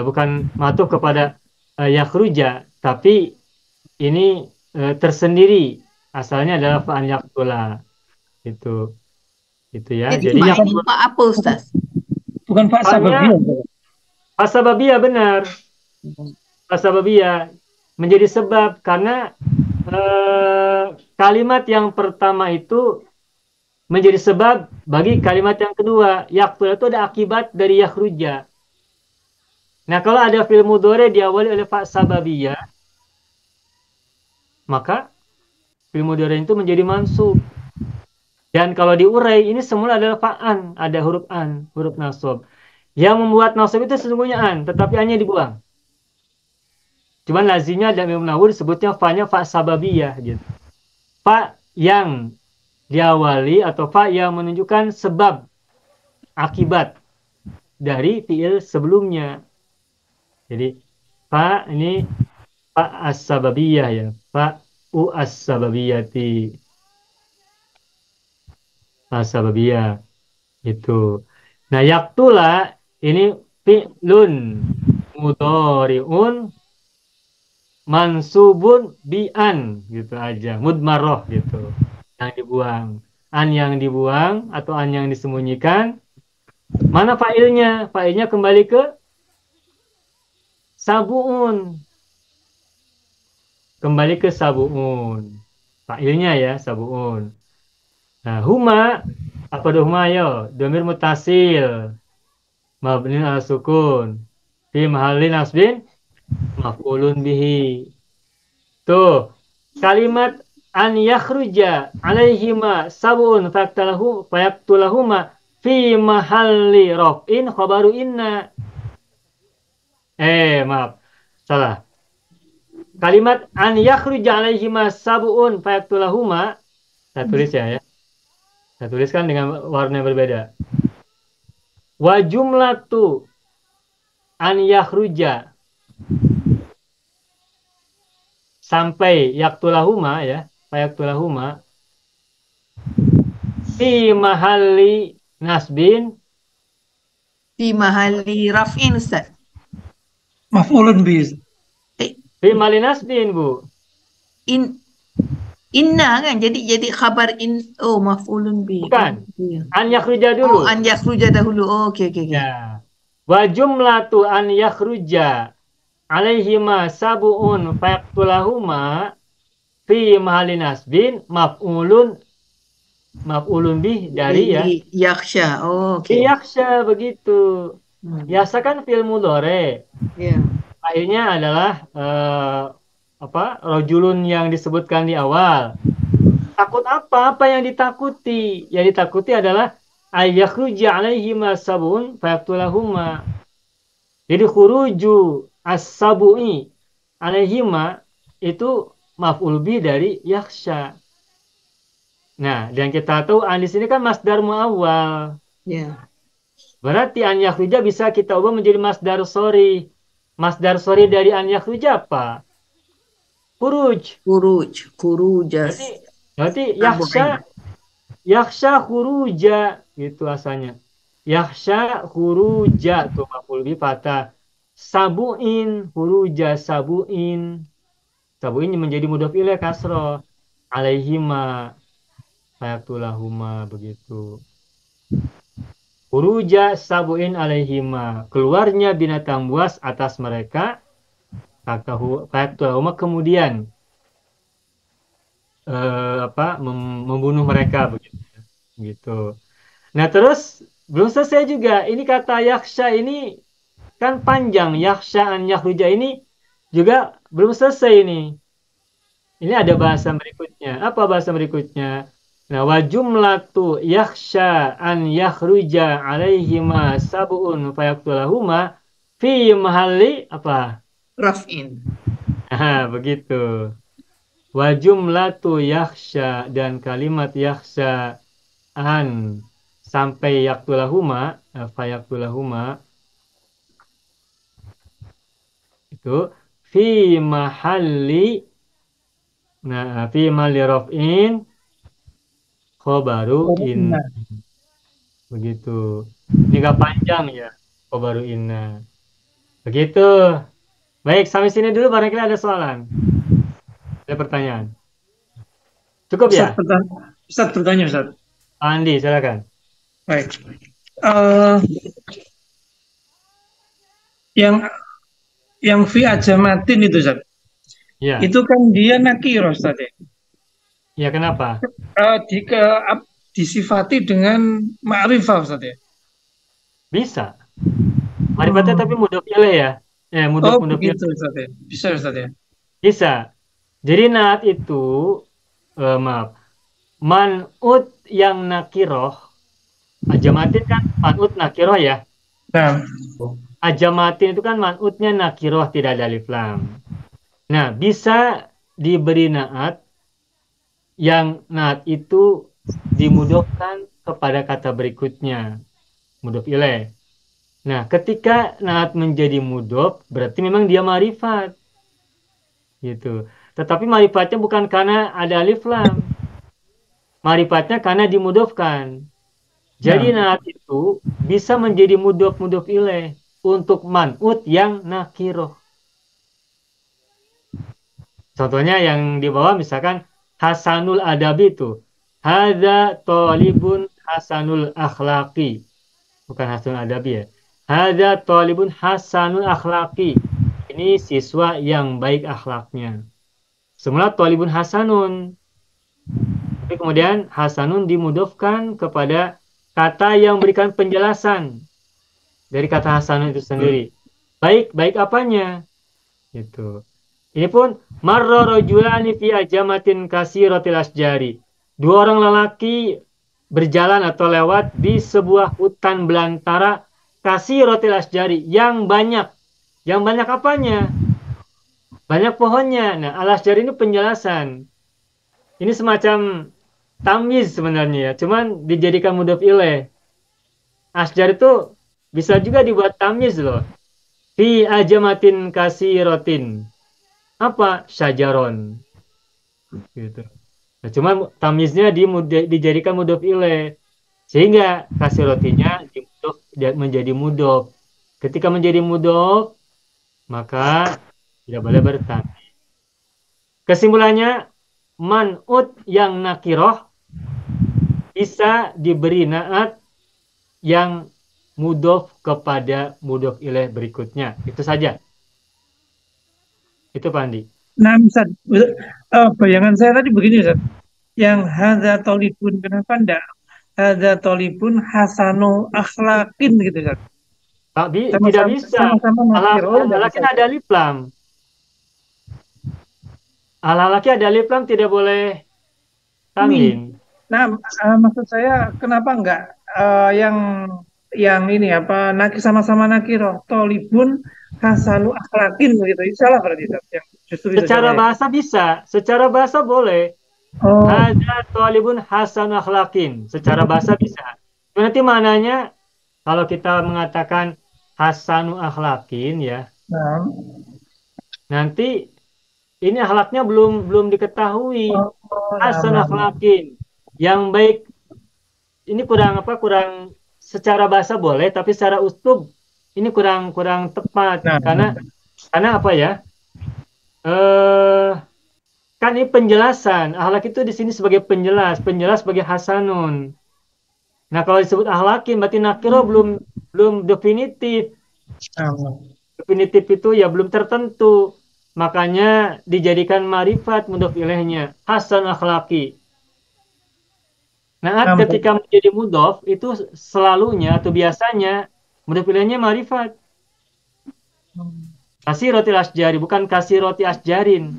Bukan matuh kepada yakhruja, tapi ini tersendiri. Asalnya adalah fa'an yaktula. Itu ya. Jadi yang apa Ustaz? Bukan Pak Sababiyah. Pak Sababiyah benar. Pak Sababiyah menjadi sebab karena kalimat yang pertama itu menjadi sebab bagi kalimat yang kedua. Yaktula itu ada akibat dari yakhruja. Nah, kalau ada fi'il mudhari diawali oleh fa sababiyah, maka fi'il mudhari itu menjadi mansub. Dan kalau diurai, ini semula adalah fa'an, ada huruf an, huruf nasab. Yang membuat nasab itu sesungguhnya an, tetapi an-nya dibuang. Cuman lazimnya dalam Imam Nawawi disebutnya fa-nya fa sababiyah gitu. Fa yang diawali atau fa yang menunjukkan sebab akibat dari fi'il sebelumnya. Jadi fa ini fa as-sababiyah ya, fa u as-sababiyati. As-sababiyah itu. Nah, yaktula ini fi'lun mudhari'un mansubun bi'an gitu aja, mudmarroh gitu. Yang dibuang. An yang dibuang atau an yang disembunyikan. Mana fa'ilnya? Fa'ilnya kembali ke sabu'un. Kembali ke sabu'un. Fa'ilnya ya, sabu'un. Nah, huma apa tuh huma yo? Domir mutasil. Mabnin ala sukun. Fi mahalli nasbin maf'ulun bihi. Tuh, kalimat an yakhruja alaihima sab'un fayaktulahuma fi mahalli raf'in khabaru inna. Maaf. Salah. Kalimat an yakhruja alaihima sab'un fayaktulahuma, saya tulis ya. Saya tuliskan dengan warna yang berbeda. Wa jumlatu an yakhruja sampai yaktulahuma ya, yaktulahuma Fi mahalli nasbin. Fi mahali raf'in Ustaz. Maf'ulun bi. Eh, Fi mahalli nasbin, Bu. in inna kan jadi khabar maf'ulun bi. Bukan. Ya. An yakhruja dulu. An yakhruja dahulu. Okey. Ya. Wa jumlatu an yakhruja alaihima sab'un fayaqtulahuma fi mahalli nasbin maf'ulun bih dari ya. Yakhsha. Okey. Yakhsha begitu. Yasa kan fi'il mudhari. Ya. Akhirnya adalah rojulun yang disebutkan di awal. Takut apa? Apa yang ditakuti? Yang ditakuti adalah ayakhruja alaihima sabun fayaqtulahuma. Jadi khuruju as-sabu'i alaihima itu maf'ul bi dari yakhsha. Nah, dan kita tahu an di sini kan masdar muawwal. Ya. Berarti an yakhruja bisa kita ubah menjadi masdar sori. Masdar sori dari an yakhruja apa? Khuruj. Khurujas. Berarti yakhsha khuruja gitu asalnya. Yakhsha khuruja tuh maf'ul bi fatah. Sabu'in khuruja sabu'in. Sabu'in menjadi mudhof ilaih kasroh. Alaihima fayaqtulahuma begitu. Khuruja sabu'in alaihima. Keluarnya binatang buas atas mereka. Fayaqtulahuma kemudian membunuh mereka begitu. Nah, terus belum selesai juga. Ini kata yakhsha ini kan panjang. Yakhsha an yakhruja ini juga belum selesai ini. Ini ada bahasa berikutnya. Apa bahasa berikutnya? Nah, wa jumlatu yakhsha an yakhruja alaihima sab'un fayaqtulahuma fi mahalli apa? Raf'in. Begitu. Wa jumlatu yakhsha dan kalimat yakhsha an sampai yaqtulahuma fayaqtulahuma itu fi mahalli raf'in khobaru inna. Begitu. Ini gak panjang ya, khobaru inna. Begitu. Baik, sampai sini dulu barangkali ada soalan. Ada pertanyaan. Cukup ya? Ustaz bertanya, Ustaz. Andi, silakan. Baik. Yang fi ajamatin itu, Ustaz. Ya. Itu kan dia nakirah, Ustaz ya. Ya, kenapa? Disifati dengan ma'rifah, Ustaz ya. Bisa. Ma'rifatnya tapi mudhof ilaih ya. Mudhof begitu, Ustaz ya. Bisa, Ustaz ya. Bisa. Jadi naat itu man'ut yang nakiroh. Ajamatin kan man'ut nakiroh ya. Nah, Ajamatin itu kan man'utnya nakiroh tidak ada alif lam. Nah, bisa diberi naat yang naat itu dimudofkan kepada kata berikutnya. Mudhof ilaih. Nah, ketika naat menjadi mudhof berarti memang dia ma'rifat. Gitu. Tetapi ma'rifatnya bukan karena ada alif lam. Ma'rifatnya karena dimudhofkan. Jadi naat itu bisa menjadi mudhof ilaih untuk man'ut yang nakiroh. Contohnya yang di bawah misalkan hasanul adabi itu. Hadza talibun hasanul akhlaqi. Bukan hasanul adabi ya. Hadza talibun hasanul akhlaqi. Ini siswa yang baik akhlaknya. Semula talibun hasanun. Tapi kemudian hasanun dimudhofkan kepada kata yang berikan penjelasan dari kata hasanun itu sendiri. Baik apanya? Gitu. Ini pun marra rajulani fi ajamatin kasiratil asjari. Dua orang lelaki berjalan atau lewat di sebuah hutan belantara kasiratil asjari yang banyak. Yang banyak apanya? Banyak pohonnya. Nah, al-asjari ini penjelasan. Ini semacam tamyiz sebenarnya ya. Cuman dijadikan mudhof ilaih. Asjar itu bisa juga dibuat tamyiz loh. Fi ajamatin kasiratin. Apa? Syajaron. Gitu. Nah, cuman tamiznya dijadikan mudhof ilaih. Sehingga kasirotinya menjadi mudhof. Ketika menjadi mudhof, maka tidak boleh bertanwin. Kesimpulannya, man'ut yang nakiroh bisa diberi naat yang mudhof kepada mudhof ilaih berikutnya. Itu saja. Itu Pak Andi. Nah, Ustaz, bayangan saya tadi begini, Ustaz. Yang hadza tolibun, kenapa enggak hadza tolibun hasanu akhlaqin gitu, Ustaz. Tidak Sama-sama bisa. sama-sama nakiro, enggak Laki bisa. ada alif lam. Laki ada alif lam tidak boleh Ini. tanwin. Nah, maksud saya kenapa enggak yang ini apa sama-sama nakiro tolibun hasanu akhlaqin gitu. Salah berarti, Ustaz. Yang justru itu Secara salah ya. bahasa bisa, secara bahasa boleh. Oh, Hadza talibun hasan akhlaqin. Secara bahasa bisa. Nanti maknanya kalau kita mengatakan hasanu akhlaqin ya, nah. nanti ini akhlaknya belum diketahui. Oh, Hasan nah. akhlaqin. Yang baik ini kurang secara bahasa boleh tapi secara uslub ini kurang tepat Nah, karena apa ya? Kan ini penjelasan. Akhlak itu di sini sebagai penjelas sebagai hasanun. Nah, kalau disebut akhlakin berarti nakiro belum definitif. nah. Definitif itu ya belum tertentu. Makanya dijadikan marifat mudhof ilaihnya hasan akhlaki. Nah, Nah, ketika menjadi mudhof itu selalunya atau biasanya mudhof ilaihnya marifat. Kasih roti asjari bukan kasih roti asjarin.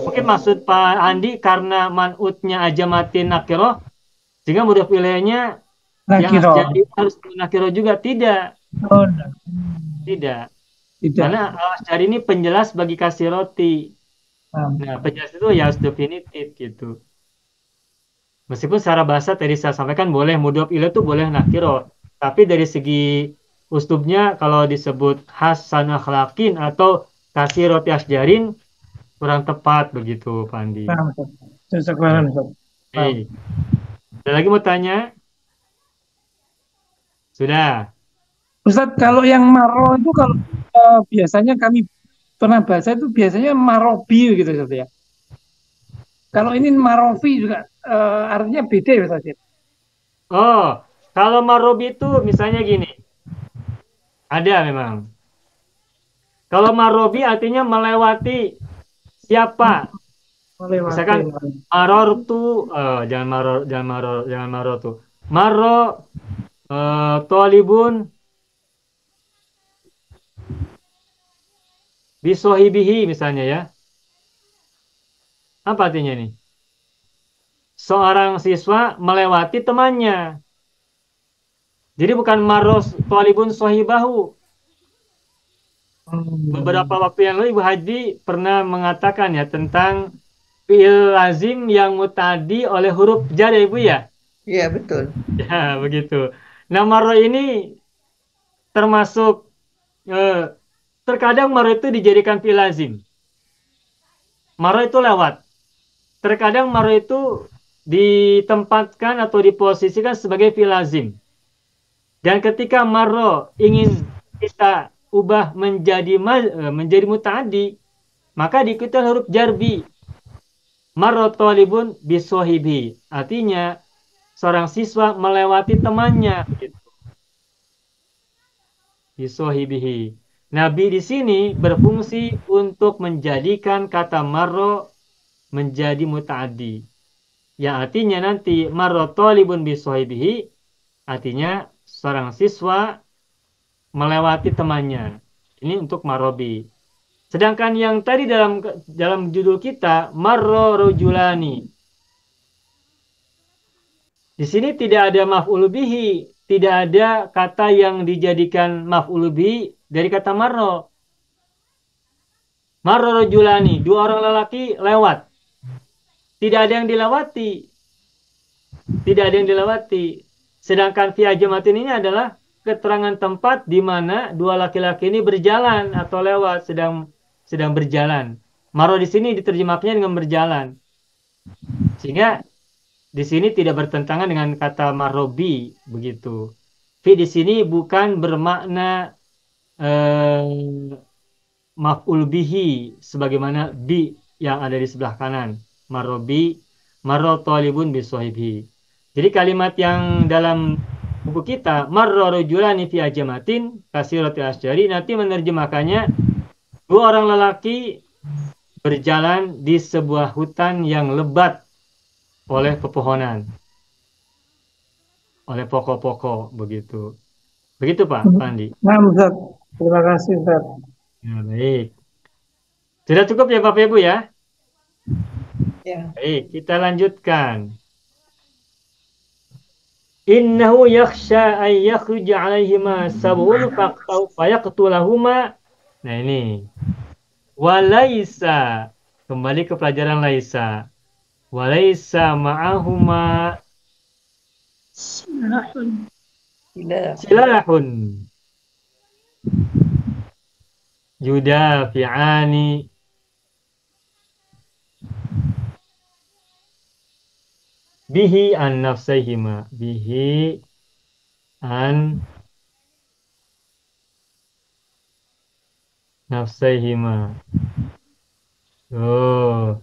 Mungkin maksud Pak Andi karena man'utnya aja mati nakiro sehingga mudhof ilaihnya yang nakiro. asjari harus nakiro juga tidak. Oh, nah. Tidak. Tidak. Karena asjari ini penjelas bagi kasih roti. Nah. Nah, penjelas itu ya harus definitif gitu. Meskipun secara bahasa tadi saya sampaikan boleh mudhof ilaih itu boleh nakiro, tapi dari segi uslubnya kalau disebut hasan akhlaqin atau kasih roti asjarin kurang tepat begitu Pak Andi. Paham, Ustaz. Cocok banget, Ustaz. Paham. Ada lagi mau tanya? Sudah. Ustaz, kalau yang maro itu kalau biasanya kami pernah baca itu biasanya marobi gitu Ustaz ya. Kalau ini marofi juga artinya beda ya Ustaz ya. Oh, kalau marobi itu misalnya gini. Ada memang. Kalau marobi artinya melewati siapa? Melewati. Misalkan maror tuh jangan maro tuh. Maro tolibun bisohibihi misalnya ya. Apa artinya ini? Seorang siswa melewati temannya. Jadi bukan maros tolibun sohibahu. Beberapa waktu yang lalu Ibu Haji pernah mengatakan ya tentang fi'il lazim yang mutadi oleh huruf jar ya Ibu ya? Iya, betul. Ya, begitu. Nah, maro ini termasuk terkadang maro itu dijadikan fi'il lazim. Maro itu lewat. Terkadang maro itu ditempatkan atau diposisikan sebagai fi'il lazim. Dan ketika maro ingin kita ubah menjadi muta'addi, maka diikuti huruf jarbi. Maro talibun bisohibi. Artinya seorang siswa melewati temannya. Gitu. Bisohibihi. Nabi di sini berfungsi untuk menjadikan kata maro menjadi muta'addi. Yang artinya nanti maro talibun bisohibihi. Artinya seorang siswa melewati temannya. Ini untuk marobi. Sedangkan yang tadi dalam judul kita marro rojulani. Di sini tidak ada maf'ul bihi, tidak ada kata yang dijadikan maf'ul bihi dari kata marro. Marro rojulani, dua orang lelaki lewat. Tidak ada yang dilewati. Tidak ada yang dilewati. Sedangkan fi ajmatin ini adalah keterangan tempat di mana dua laki-laki ini berjalan atau lewat sedang berjalan. Maro di sini diterjemahkannya dengan berjalan. Sehingga di sini tidak bertentangan dengan kata marobi begitu. Fi di sini bukan bermakna maf'ul bihi sebagaimana bi yang ada di sebelah kanan. Marobi, marro talibun bisohibi. Jadi kalimat yang dalam buku kita marro rajulani fi ajamatin kasirati asyari nanti menerjemahkannya dua orang lelaki berjalan di sebuah hutan yang lebat oleh pepohonan, oleh pokok-pokok begitu. Begitu Pak Pandi. Nah, Ustaz. Terima kasih, Ustaz. Ya, baik. Sudah cukup ya Bapak Ibu ya? Ya. Baik, kita lanjutkan. Innahu yakhsha an yakhruja alaihima sab'un fayaqtulahuma. Nah ini. Walaisa. Kembali ke pelajaran laisa. Walaisa ma'ahuma Sila. silahun. Yudafi'ani. Bihi an nafsaihima. Bihi an nafsaihima. Oh,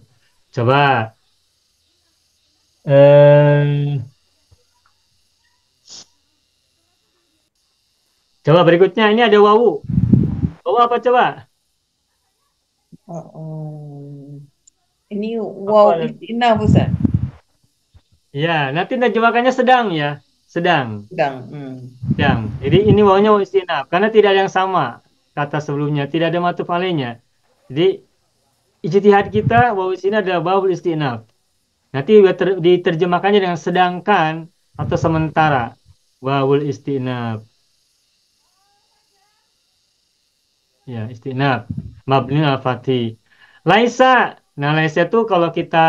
coba. Coba berikutnya ini ada wawu. Wawu apa coba? Ini wow Apa? istinaf Ustaz. Ya, nanti terjemahannya sedang ya. Sedang. Sedang. Sedang. Jadi ini wawunya wawu istinaf. Karena tidak ada yang sama kata sebelumnya. Tidak ada matuf alaihnya. Jadi ijtihad kita wawu sini adalah wawul istinaf. Nanti diterjemahkannya dengan sedangkan atau sementara. Wawul istinaf. Ya, istinaf. Mabni al-fathi. Laisa. Nah, laisa itu kalau kita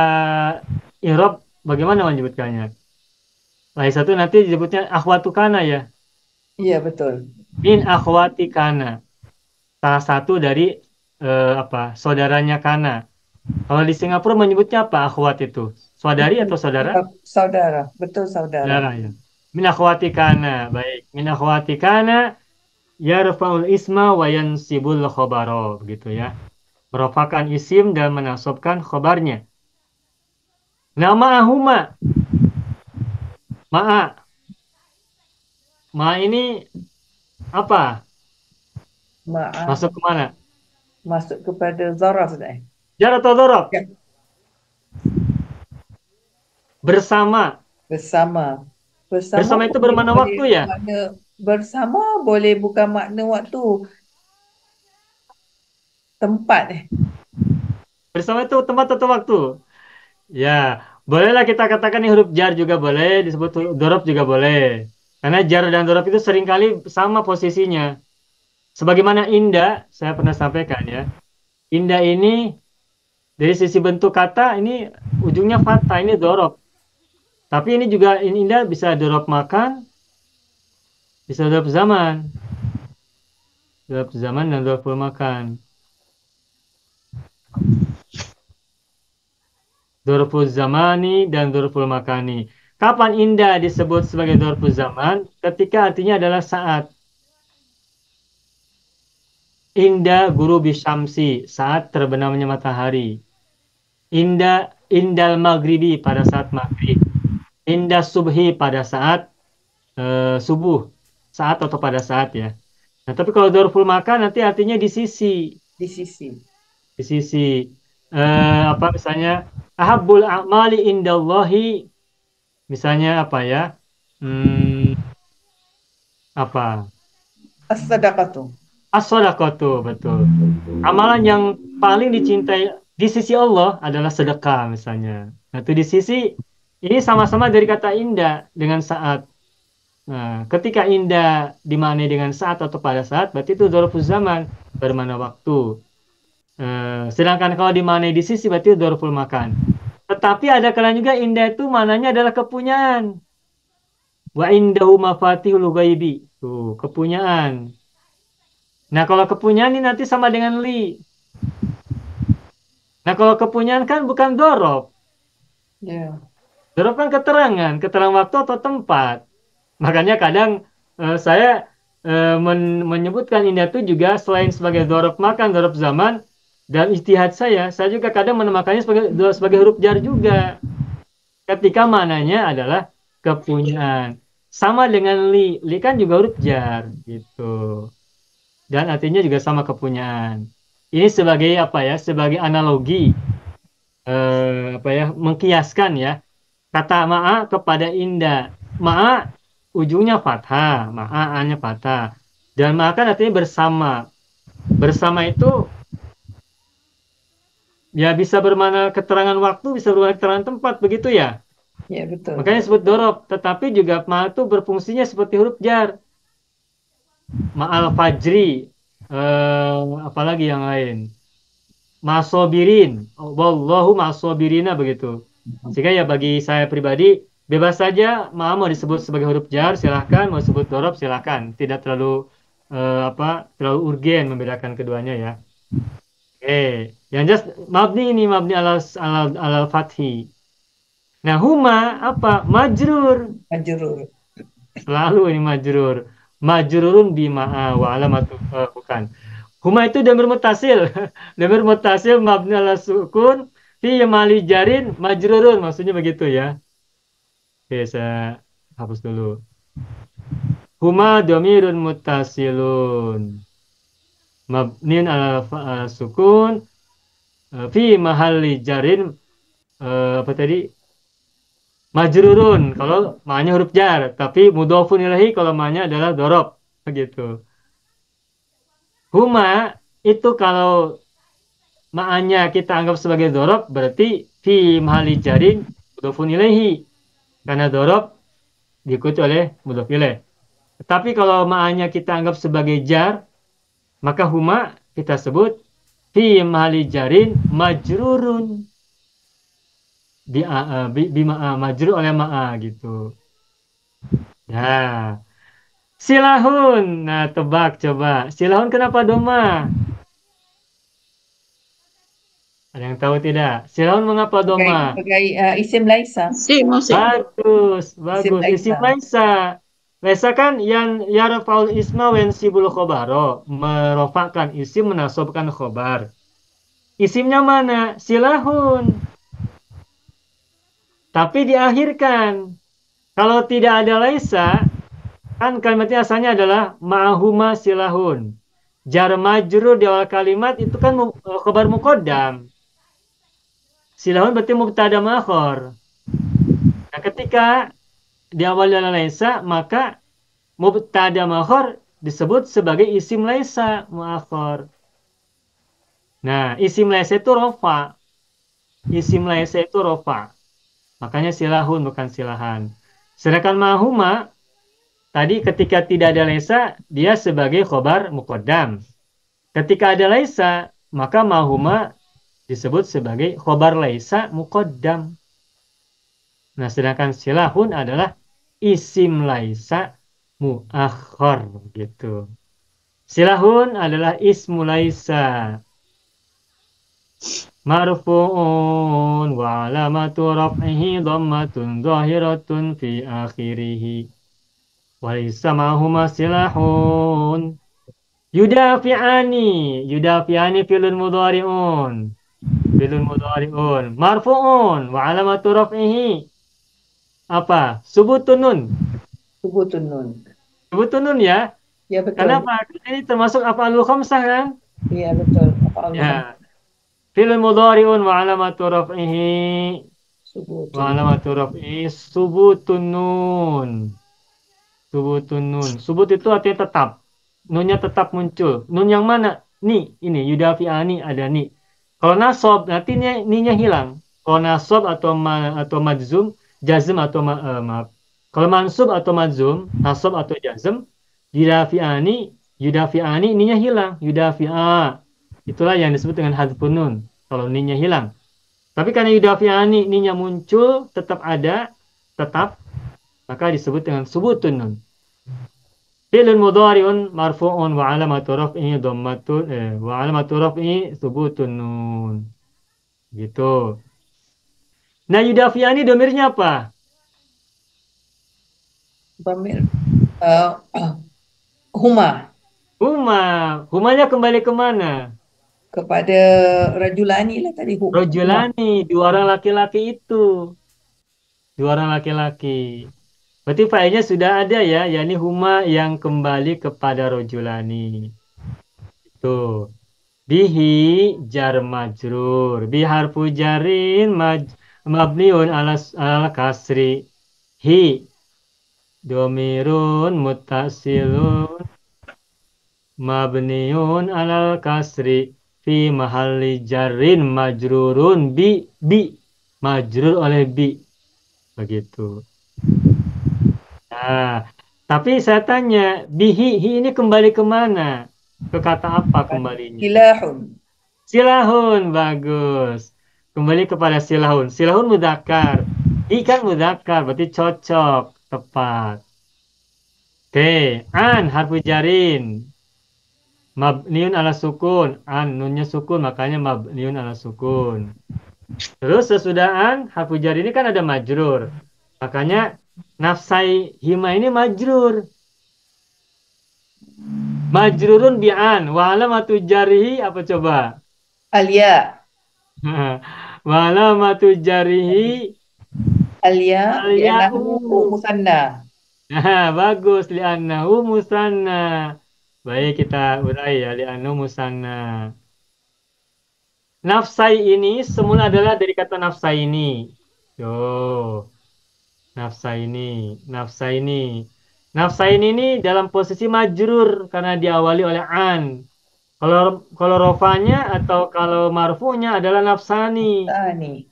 i'rab bagaimana menyebutkannya? Laisa itu nanti disebutnya akhwatu kana ya. Iya, betul. Min akhwati kana. Salah satu dari saudaranya kana. Kalau di Singapura menyebutnya apa akhwat itu? Saudari atau saudara? Saudara, betul saudara. Saudara ya. Min akhwati kana. Baik. Min akhwati kana yarfa'ul isma wa yansibul khobaro. Begitu ya. Merofakan isim dan menasabkan khobarnya. Nama ahuma. Ma'a. Ma ini apa? Maaf. Masuk kemana? Masuk kepada zaraf Ustaz. Jar atau dorob? Ya. Bersama. Bersama. Bersama itu bermakna waktu ya? Makna bersama boleh bukan makna waktu. Tempat. Bersama itu tempat atau waktu? Ya, bolehlah kita katakan ini huruf jar juga boleh, disebut dorob juga boleh. Karena jar dan dorob itu seringkali sama posisinya. Sebagaimana inda, saya pernah sampaikan ya. Inda ini dari sisi bentuk kata ini ujungnya fathah, ini dorob. Tapi ini juga inda bisa dorob makan, bisa dorob zaman. Dorob zaman dan dorob makan. Dorful zamani dan dorful makani. Kapan indah disebut sebagai dorful zaman? Ketika artinya adalah saat. Indah guru bisyamsi, saat terbenamnya matahari. Indal maghribi pada saat maghrib. Indah subhi pada saat subuh. Saat atau pada saat ya. Nah, tapi kalau dorful makan nanti artinya di sisi. Di sisi. Di sisi. Misalnya ahabbul a'mali indallahi, misalnya apa ya, As-sadaqatu. as-shadaqatu, betul, amalan yang paling dicintai di sisi Allah adalah sedekah misalnya. Nah itu di sisi ini sama-sama dari kata indah dengan saat. Nah ketika indah dimaknai dengan saat atau pada saat berarti itu dzarful zaman, bermakna waktu. Sedangkan kalau dimaknai di sisi berarti dzarful makan. Tetapi ada kalanya juga indah itu maknanya adalah kepunyaan. Wa indahu mafatihul ghaibi. Tuh, kepunyaan. Nah, kalau kepunyaan ini nanti sama dengan li. Nah, kalau kepunyaan kan bukan dorob. Ya. Dzaraf kan keterangan waktu atau tempat. Makanya kadang saya menyebutkan ini itu juga selain sebagai dzaraf makan, dzaraf zaman, dan ijtihad saya juga kadang menamakannya sebagai huruf jar juga. Ketika mananya adalah kepunyaan. Sama dengan li kan juga huruf jar gitu. Dan artinya juga sama kepunyaan. Ini sebagai apa ya? Sebagai analogi apa ya? Mengkiaskan ya kata ma'a kepada inda. Ma'a ujungnya fathah, ma'a nya fathah. Dan ma'a kan artinya bersama. Bersama itu ya bisa bermakna keterangan waktu, bisa bermakna keterangan tempat, begitu ya. Ya, betul. Makanya disebut dorob. Tetapi juga ma'a itu berfungsinya seperti huruf jar. Ma'al fajri. Apalagi yang lain. Masobirin. Wallahu masobirina begitu. Sehingga ya bagi saya pribadi bebas saja mau disebut sebagai huruf jar silahkan, mau disebut dorob silahkan. Tidak terlalu terlalu urgen membedakan keduanya ya. Oke, yang jelas mabni alal fathi. Nah, huma apa? Majrur. Majrur. Selalu ini majrur. Majrurun bima'a wa alamatu bukan. Huma itu damir mutasil. Damir mutasil mabni ala sukun fi mali jarin majrurun. Maksudnya begitu ya. Oke, saya hapus dulu. Huma dhamirun mutasilun. Mabniun ala sukun fi mahalli jarin apa tadi? Majrurun kalau ma'anya huruf jar, tapi mudhofun ilahi kalau ma'anya adalah dorob begitu. Huma itu kalau ma'anya kita anggap sebagai dorob berarti fi mahali jarin mudhofun ilahi karena dorob diikuti oleh mudhof ilaih. Tapi kalau ma'anya kita anggap sebagai jar, maka huma kita sebut fi mahali jarin majrurun. Bima'a majrur oleh ma'a gitu. Nah, silahun. Nah, tebak coba. Silahun kenapa doma? Ada yang tahu tidak? Silahun mengapa doma? Sebagai isim laisa. Musim. Bagus, bagus. Isim Isim laisa. Laisa kan yang yarfa'ul isma wa yansibul khobaro. Merofakkan isim, menasobkan khobar. Isimnya mana? Silahun. Tapi diakhirkan. Kalau tidak ada laisa, kan kalimatnya asalnya adalah ma'ahuma silahun. Jar majrur di awal kalimat itu kan khabar muqaddam. Silahun berarti mubtada ma'akhor. Nah, ketika di awal ada laisa, maka mubtada ma'akhor disebut sebagai isim laisa mu'akhor. Nah, isim laisa itu rofa. Isim laisa itu rofa. Makanya silahun bukan silahan. Sedangkan mahuma tadi ketika tidak ada laisa dia sebagai khobar muqaddam. Ketika ada laisa maka mahuma disebut sebagai khobar laisa muqaddam. Nah, sedangkan silahun adalah isim laisa muakhar gitu. Silahun adalah ismu laisa. Marfu'un wa alamatu raf'ihi dhammatun zahiratun fi akhirih wa laysa ma'huma silahun yudafi'ani fi'lun mudhari'un marfu'un wa alamatu raf'ihi apa? Subutun nun ya. Ya, betul. Kenapa? Ini termasuk af'alul khamsah kan? Iya, betul. Apa Ya. Fi'lun mudhari'un wa alamatu raf'ihi Subutun. wa alamatu raf'ihi subutun nun. Subutun nun. Subut itu artinya tetap. Nunnya tetap muncul. Nun yang mana? Ni, ini yudafi'ani ada ni. Kalau nasab nanti ninya hilang. Kalau nasab atau majzum, jazm atau maaf. Kalau mansub atau majzum, nasab atau jazm, yudafi'ani ninya hilang. Yudafi'a. Itulah yang disebut dengan hadfun nun. Kalau ninya hilang. Tapi karena yudafi'ani ninya muncul, tetap ada, maka disebut dengan subutun nun. Fi'lun mudhari'un marfu'un wa alamatu raf'ihi dhammatun wa alamatu raf'ihi subutun nun. Gitu. Nah, yudafiani domirnya apa? Dhamir. Uh, huma. Huma. Humanya kembali kemana? Kepada rajulani lah tadi. Huma. Rojulani, dua orang laki-laki itu. Dua orang laki-laki. Berarti failnya sudah ada ya, yakni huma yang kembali kepada rojulani. Tuh. Bihi jar majrur. Bi harfu jarin mabniun ala kasri. Hi domirun muttasilun mabniun alal kasri fi mahalli jarrin majrurun bi majrur oleh bi begitu. Nah, tapi saya tanya, bihi hi ini kembali kemana? Ke kata apa kembalinya? Silahun. Silahun, bagus. Kembali kepada silahun. Silahun mudzakkar. Hi kan mudzakkar, berarti cocok, tepat. Oke, an harfu jarin. Mabniun ala sukun. An nunnya sukun, makanya mabniun ala sukun. Terus sesudah an harfu jar ini kan ada majrur. Makanya nafsai hima ini majrur. Majrurun bi'an. Wa alamatu jarihi apa coba? Alia. Wa alamatu jarihi Alia. al-ya'u. Li'annahu musanna. Nah, bagus li'annahu musanna. Baik kita urai ya li'annahu musanna. Nafsai ini semula adalah dari kata nafsai ini. Yo, nafsai ini, nafsai ini. Nafsai ini dalam posisi majrur karena diawali oleh an. Kalau rofanya atau kalau marfu'nya adalah nafsani. Tani.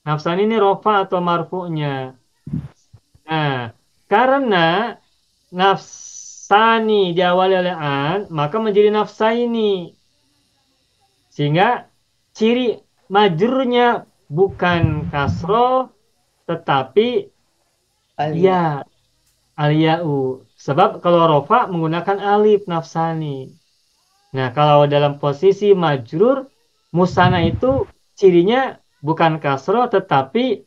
Nafsani ini rofa atau marfu'nya. Nah, karena nafsani diawali oleh an, maka menjadi nafsaini. Sehingga ciri majrurnya bukan kasro, tetapi Alia. ya aliyau. Sebab kalau rofa menggunakan alif nafsani. Nah, kalau dalam posisi majrur, musana itu cirinya bukan kasro, tetapi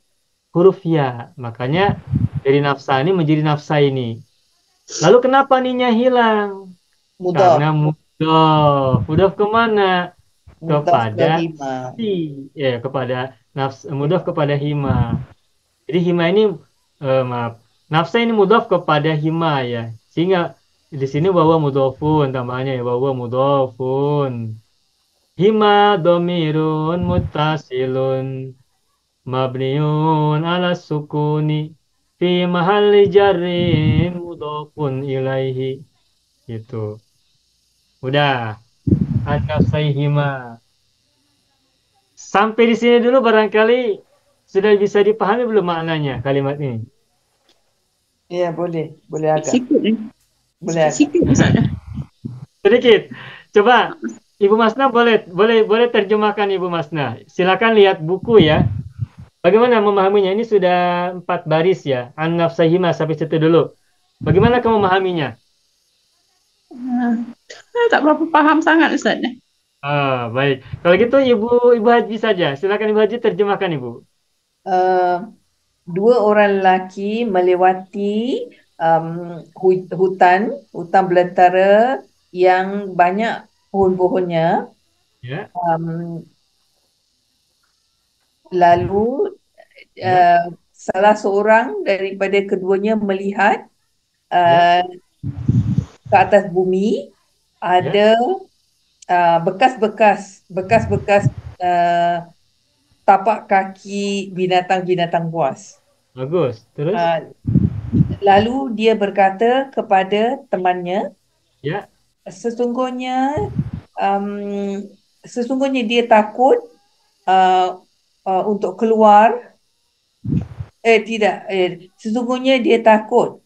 huruf ya. Makanya dari nafsani menjadi nafsaini. Lalu kenapa ninya hilang? Mudhaf. Karena mudhof. Mudhof kemana? Mudhaf Kepada lahima. si. Ya, kepada mudhof kepada hima. Jadi hima ini, maaf. Nafsa ini mudhof kepada hima ya. Sehingga di sini bahwa mudhofun tambahannya ya bahwa mudhofun. Hima domirun muttasilun mabniun ala sukuni fi mahalli jarrin mudhofun ilaihi. Gitu. Udah. An-nafsaihima. Sampai di sini dulu barangkali sudah bisa dipahami belum maknanya kalimat ini? Ya, boleh. Boleh agak. Sikit ni. Boleh agak. Sikit Ustaz dah. Sedikit. Coba Ibu Masna boleh terjemahkan Ibu Masna. Silakan lihat buku ya. Bagaimana memahaminya? Ini sudah 4 baris ya. An-nafsaihima sampai situ dulu. Bagaimana kamu memahaminya? Tak berapa faham sangat Ustaz. Ah, baik. Kalau gitu Ibu Haji saja. Silakan Ibu Haji terjemahkan Ibu. Dua orang lelaki melewati hutan belantara yang banyak pohon-pohonnya. Ya. Lalu Ya. salah seorang daripada keduanya melihat Ya. ke atas bumi ada bekas-bekas tapak kaki binatang-binatang buas. Bagus. Terus? Lalu dia berkata kepada temannya, Ya. sesungguhnya dia takut untuk keluar. Sesungguhnya dia takut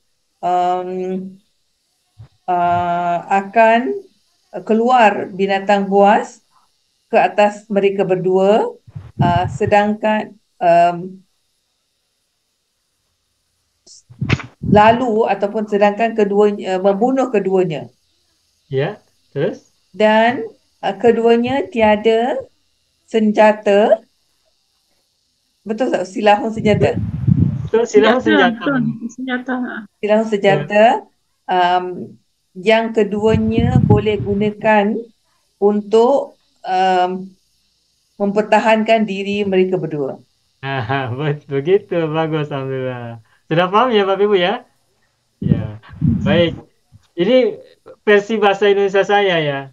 akan keluar binatang buas ke atas mereka berdua, sedangkan keduanya membunuh keduanya. Ya. Terus? Dan keduanya tiada senjata Betul tak? Silahun senjata. Betul, silahun senjata. betul. Senjata. Silahun senjata. Yang keduanya boleh gunakan untuk mempertahankan diri mereka berdua. Nah, begitu, bagus, alhamdulillah. Sudah paham ya, Bapak Ibu ya? Ya, baik. Ini versi bahasa Indonesia saya ya.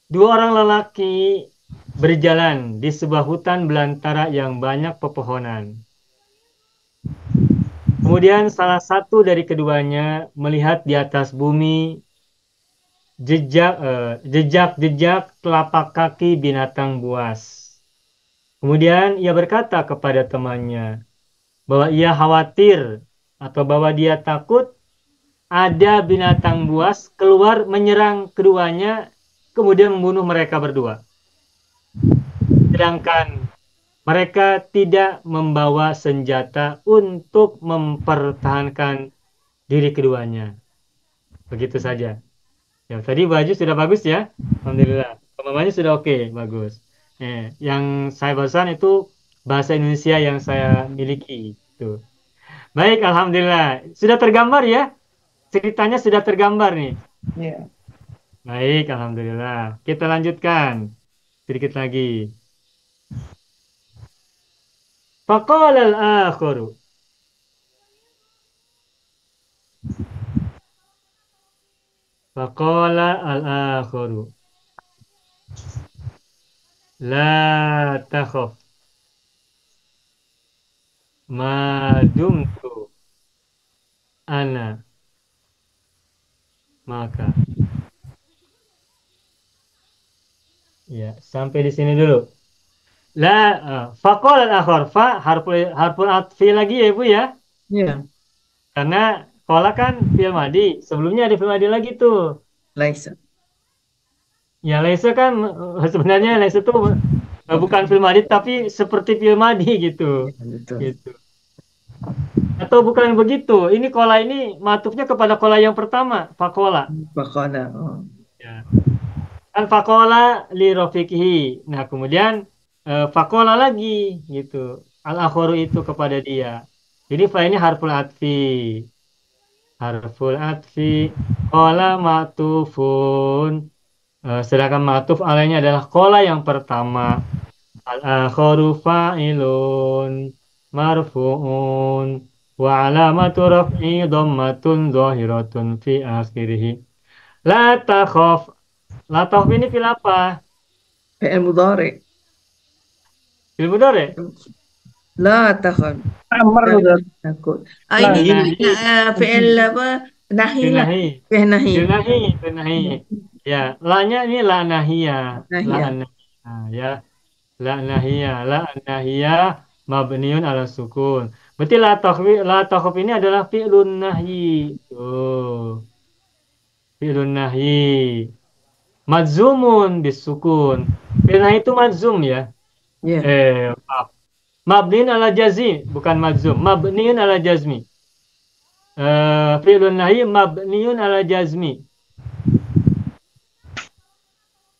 Dua orang lelaki berjalan di sebuah hutan belantara yang banyak pepohonan. Kemudian salah satu dari keduanya melihat di atas bumi jejak-jejak telapak kaki binatang buas. Kemudian ia berkata kepada temannya bahwa ia khawatir atau bahwa dia takut ada binatang buas keluar menyerang keduanya, kemudian membunuh mereka berdua. Sedangkan mereka tidak membawa senjata untuk mempertahankan diri keduanya. Begitu saja. Ya, tadi baju sudah bagus ya. Alhamdulillah. Pemahamannya sudah oke, bagus. Yang saya bahasan itu bahasa Indonesia yang saya miliki. Tuh. Baik, alhamdulillah. Sudah tergambar ya? Ceritanya sudah tergambar nih. Ya. Baik, alhamdulillah. Kita lanjutkan sedikit lagi. Faqala al-akharu. Faqala al-akharu. La takhaf. Ma dumtu ana maka. Ya, sampai di sini dulu. Faqala al-akhar. Fa harful atfi lagi ya, Ibu ya. Ya. Karena qala kan fi'il madi. Sebelumnya ada fi'il madi lagi tuh. Laisa. Ya, laisa kan sebenarnya laisa itu bukan fi'il madi tapi seperti fi'il madi gitu. Ya, betul. Gitu. Atau bukan begitu. Ini qala ini matufnya kepada qala yang pertama, faqala. Faqala. Oh. Ya. Kan faqala li rafiqihi. Nah, kemudian faqala lagi gitu. Al-akharu itu kepada dia. Jadi fa ini harful atfi. Harful atfi qala ma'tufun. Sedangkan ma'tuf alainya adalah qala yang pertama. Al-akharu fa'ilun marfu'un wa alamatu raf'i dhammatun zahiratun fi akhirih. La takhaf. La takhaf ini fil apa? Fi'il mudhari. Fil mudhari? La takhaf. Amar udah. Takut. Nah, Ini nahi. fi'il apa? Nahi Fil lah. nahi. Fi'il nahi. Fil nahi. Fil nahi. Ya, la-nya ini la nahiyah. La Nahiyah. nahiyah. Ya. La nahiyah. La nahiyah mabniun ala sukun. Berarti la takhaf ini adalah fi'lun nahyi. Tuh. Fi'lun nahyi. Madzumun bisukun. Fi'l nahyi itu madzum ya. Ya. Maaf. Mabniun ala jazmi, bukan madzum. Mabniun ala jazmi. Fi'lun nahyi mabniun ala jazmi.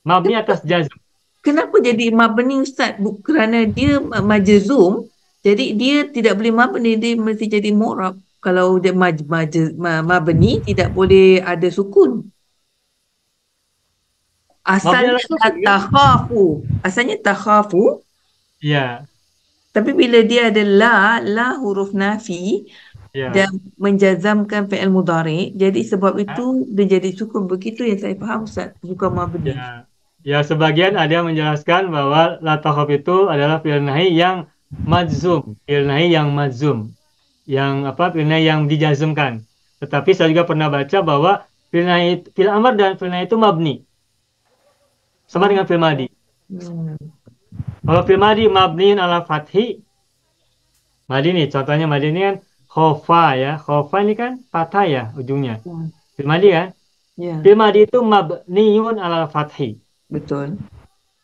Mabni atas jazm. Kenapa jadi mabni Ustaz? Kerana dia majzum, jadi dia tidak boleh mabni, dia mesti jadi mu'rab. Kalau dia mabni tidak boleh ada sukun. Asalnya Mabni ala sukun, kan? takhafu. Asalnya takhafu, Ya, tapi bila dia ada la huruf nafi ya. dan menjazamkan fi'il mudhari, jadi sebab itu dia jadi sukun. Begitu yang saya faham Ustaz, bukan mabni. Ya. Ya, sebagian ada yang menjelaskan bahwa la takhaf itu adalah fi'il nahi yang madzum, fi'il nahi yang madzum. Yang apa? Fi'il nahi yang dijazmkan. Tetapi saya juga pernah baca bahwa fi'il nahi, fi'il amr dan fi'il nahi itu mabni. Sama dengan fi'il madi. Hmm. Kalau fi'il madi mabniun ala fathi. Madi nih, contohnya madi ini kan khofa ya. Khofa ini kan fathah ya ujungnya. Fi'il madi kan? Ya, Fi'il madi itu mabniun ala fathi. betul.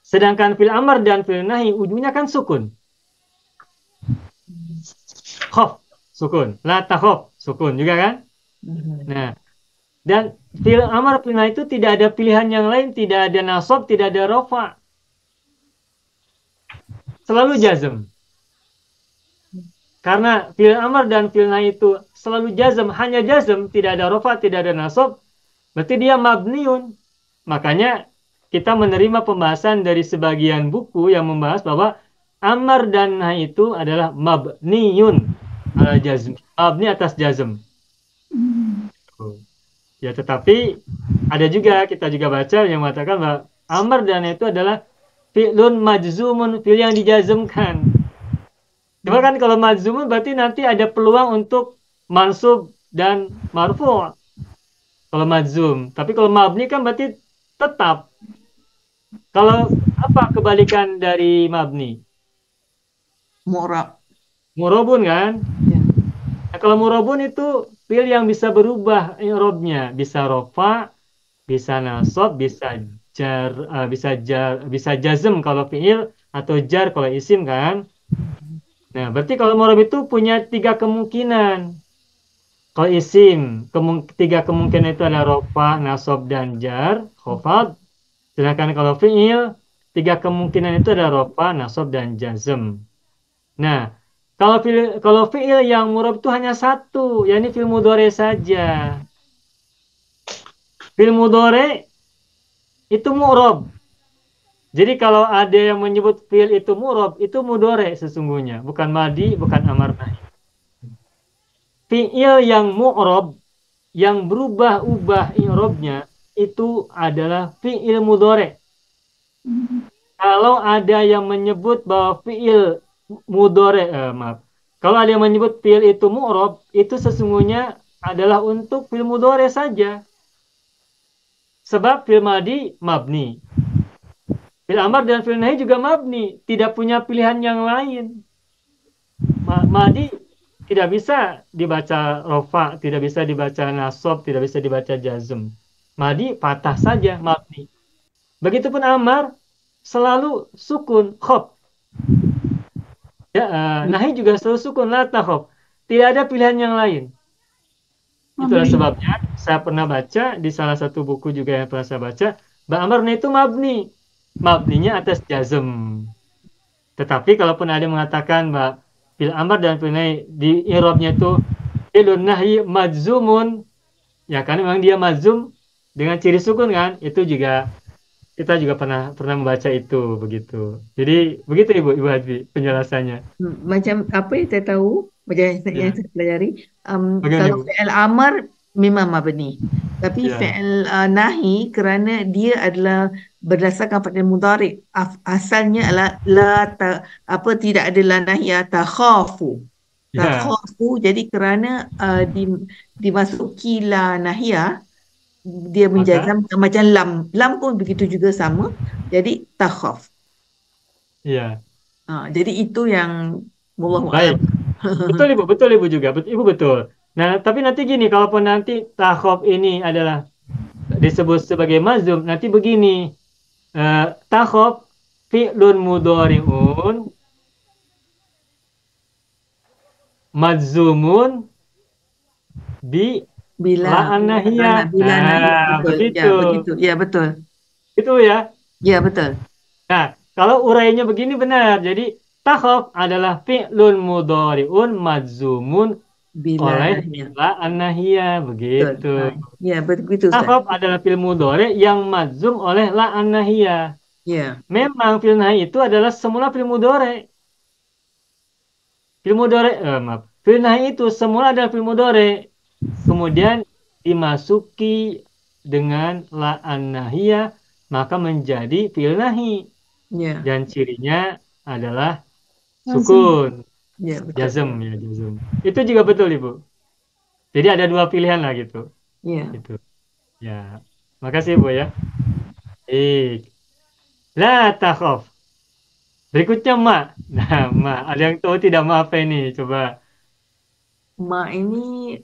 Sedangkan fi'il amr dan fi'il nahi ujungnya kan sukun. Khof, sukun. La takhaf, sukun juga kan? Nah, dan fi'il amr fi'il nahi itu tidak ada pilihan yang lain, tidak ada nasab, tidak ada rofa. Selalu jazm. karena fi'il amr dan fi'il nahi itu selalu jazm, hanya jazm, tidak ada rofa, tidak ada nasab, berarti dia mabniun. Makanya kita menerima pembahasan dari sebagian buku yang membahas bahwa amar dan nahi itu adalah mabniun ala jazm, mabni atas jazm. Ya, tetapi ada juga, kita juga baca yang mengatakan bahwa amar dan nahi itu adalah fi'lun majzumun, fi'il yang dijazmkan. Cuma kan kalau majzumun berarti nanti ada peluang untuk mansub dan marfu' kalau majzum. Tapi kalau mabni kan berarti tetap. Kalau apa kebalikan dari mabni? Mu'rab. Murabun kan? Ya. Nah, kalau murabun itu fi'il yang bisa berubah i'rabnya, bisa rofa, bisa nasab, bisa jar, bisa jazm kalau fi'il atau jar kalau isim kan? Nah, berarti kalau murab itu punya 3 kemungkinan. Kalau isim, tiga kemungkinan itu adalah rofa, nasab, dan jar, khofad. Sedangkan kalau fi'il, 3 kemungkinan itu adalah rofa, nasab, dan jazm. Nah, kalau fi'il yang murab itu hanya satu, yakni fi'il mudhari saja. Fi'il mudhari itu mu'rab. Jadi kalau ada yang menyebut fi'il itu mu'rab, itu mudhari sesungguhnya, bukan madi, bukan amar nahi. Fi'il yang mu'rab, yang berubah-ubah i'rabnya itu adalah fi'il mudhari. Kalau ada yang menyebut bahwa fi'il mudhari, kalau ada yang menyebut fi'il itu mu'rab, itu sesungguhnya adalah untuk fi'il mudhari saja. Sebab fi'il madi mabni. Fi'il amar dan fi'il nahi juga mabni, tidak punya pilihan yang lain. Madi tidak bisa dibaca rofa, tidak bisa dibaca nasab, tidak bisa dibaca jazm. Madi patah saja, mabni. Begitupun amar selalu sukun, khof. Ya, nahi juga selalu sukun, la takhaf. Tidak ada pilihan yang lain. Itulah sebabnya saya pernah baca di salah satu buku juga yang pernah saya baca, bahwa amarnya itu mabni. Mabninya atas jazm. Tetapi kalaupun ada yang mengatakan bahwa fil amar dan fil nahi di i'rabnya itu filun nahyi majzumun, ya kan memang dia majzum dengan ciri sukun kan, itu juga kita juga pernah membaca itu begitu. Jadi begitu Ibu Hadbi penjelasannya. Macam apa yang saya tahu, macam yang Ya. saya pelajari, Bagaimana kalau Ibu? fi'il amar memang mabni. Tapi Ya. fi'il nahi kerana dia adalah berdasarkan pada mudhari. Asalnya adalah tidak ada la nahiyah, takhafu. Ya. Takhafu, jadi kerana dimasuki la nahiyah, dia Maka menjazamkan macam lam. Lam pun begitu juga sama. Jadi takhaf. ya. Jadi itu yang wallahu Baik. a'lam. Betul Ibu juga. Ibu betul. Nah, tapi nanti gini, kalaupun nanti takhaf ini adalah disebut sebagai mazum, nanti begini. Takhaf fi'lun mudhari'un majzumun bi Bila la'an nahiyah. bila Nah, betul. begitu. Ya, begitu. Ya, betul. Itu ya. Ya, betul. Nah, kalau urainya begini benar. Jadi, takhaf adalah fi'lun mudhari'un majzumun Bila oleh nahiyah. la'an nahiyah. Betul. Begitu. Ya, begitu Ustaz. Takhaf adalah fi'il mudhari yang majzum oleh la'an nahiyah. Ya. Memang fi'il nahi itu adalah semula fi'il mudhari. Fi'il mudhari, fi'il nahi itu semula adalah fi'il mudhari. Kemudian dimasuki dengan la'an nahiyah, maka menjadi fi'il nahi. Ya. Dan cirinya adalah sukun. Ya, betul. Jazm ya, jazm. Itu juga betul Ibu. Jadi ada 2 pilihan lah gitu. Ya. Gitu. Ya. Makasih Ibu ya. Baik. La takhaf. Berikutnya ma. Nah, ma. Ada yang tahu tidak ma apa ini? Coba. Ma ini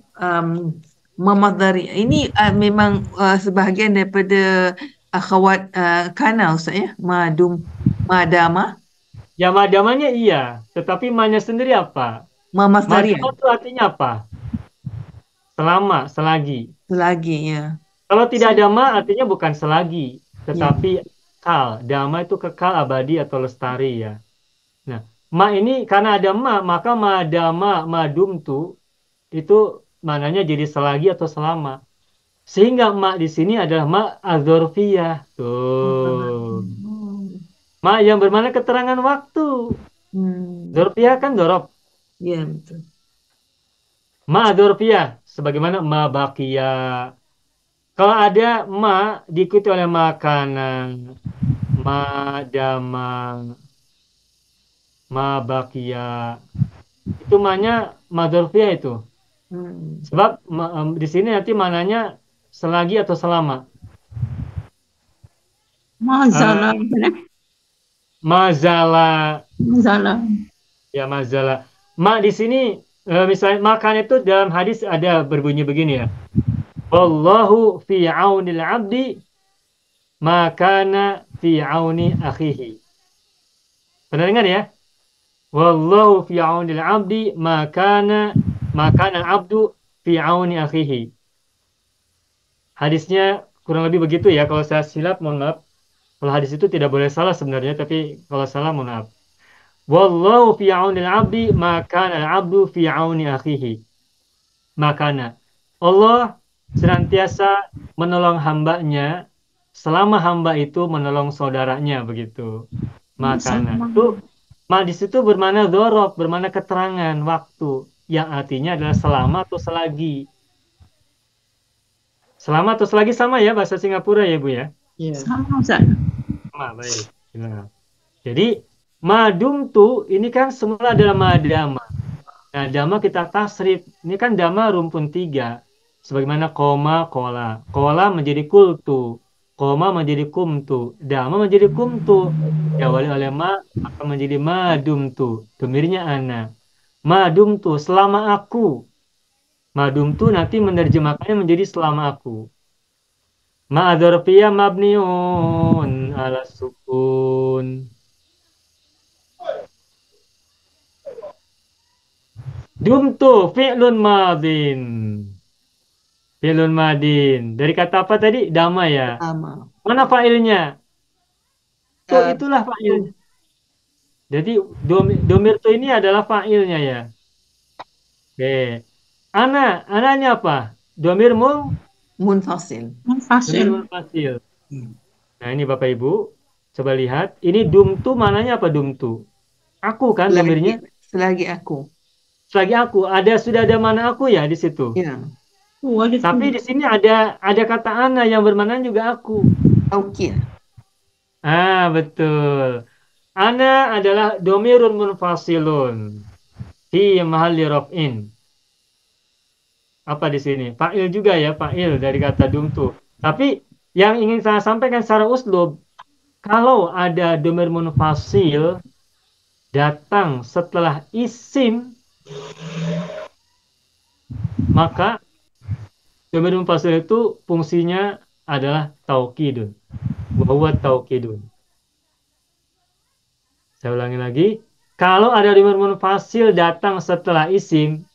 memadari. Ini memang sebahagian daripada akhwat kana Ustaz ya. Madama. Ya madamannya iya. Tetapi ma-nya sendiri apa? Masdarian. Madama itu artinya apa? Selama, selagi. Selagi ya. Kalau tidak ada ma artinya bukan selagi. Tetapi kekal. Dama itu kekal, abadi atau lestari ya. Nah, Ma ini karena ada ma, maka madama, madumtu itu mananya jadi selagi atau selama. Sehingga ma di sini adalah ma adzorfiyah. Tuh. Oh. Ma yang bermakna keterangan waktu. Dzorfiyah kan dorob. Ya, betul. Ma adzorfiyah. Sebagaimana ma bakia. Kalau ada ma diikuti oleh makanan, ma dama, ma bakia. Itu ma-nya ma dzorfiyah itu. Sebab di sini nanti mananya selagi atau selama. Mazalah. Mazala, Mazalah. ya mazala. Ma di sini misalnya makan itu dalam hadis ada berbunyi begini ya. Wallahu fi aunil abdi makana fi auni akhihi. Pernah dengar ya? Wallahu fi aunil abdi makana abdu fi auni akhihi. Hadisnya kurang lebih begitu ya. Kalau saya silap mohon maaf. Kalau hadis itu tidak boleh salah sebenarnya, tapi kalau salah mohon maaf. Wallahu fi aunil abdi makana abdu fi auni akhihi. Makana Allah senantiasa menolong hambanya selama hamba itu menolong saudaranya begitu. Makana itu di situ bermakna dzorof, bermakna keterangan waktu yang artinya adalah selama atau selagi. Selama atau selagi sama ya bahasa Singapura ya Bu ya. Sama Ustaz. Sama baik. Nah, jadi madum ini kan semula adalah madama. Nah, dama kita tasrif. Ini kan dama rumpun 3. Sebagaimana koma, kola. Kola menjadi kultu. Koma menjadi kumtu. Dama menjadi kumtu. Diawali oleh ma, maka menjadi madumtu. Domirnya ana. Madumtu, selama aku. Madumtu nanti menerjemahkannya menjadi selama aku. Ma'adzorfiyah mabniun ala sukun. Dumtu fi'lun madin. Fi'lun madin. Dari kata apa tadi? Dama ya. Sama. Mana fa'ilnya? Tuh Uh, itulah fa'il. Jadi domir tuh ini adalah fa'ilnya ya. Oke. Ananya apa? Domir Munfasil. Munfasil. munfasil. Nah ini Bapak Ibu, coba lihat. Ini dumtu mananya apa dumtu? Aku kan domirnya. Selagi aku. Selagi aku sudah ada mana aku ya di situ. Ya. Tapi di sini ada kata ana yang bermakna juga aku. Taukid. Betul. Ana adalah domirun munfasilun fi mahalli raf'in. Apa di sini? Fa'il juga ya, fa'il dari kata dumtu. Tapi yang ingin saya sampaikan secara uslub, kalau ada domir munfasil datang setelah isim, maka domir munfasil itu fungsinya adalah taukidun. Bahwa taukidun. Saya ulangi lagi. Kalau ada domir munfasil datang setelah isim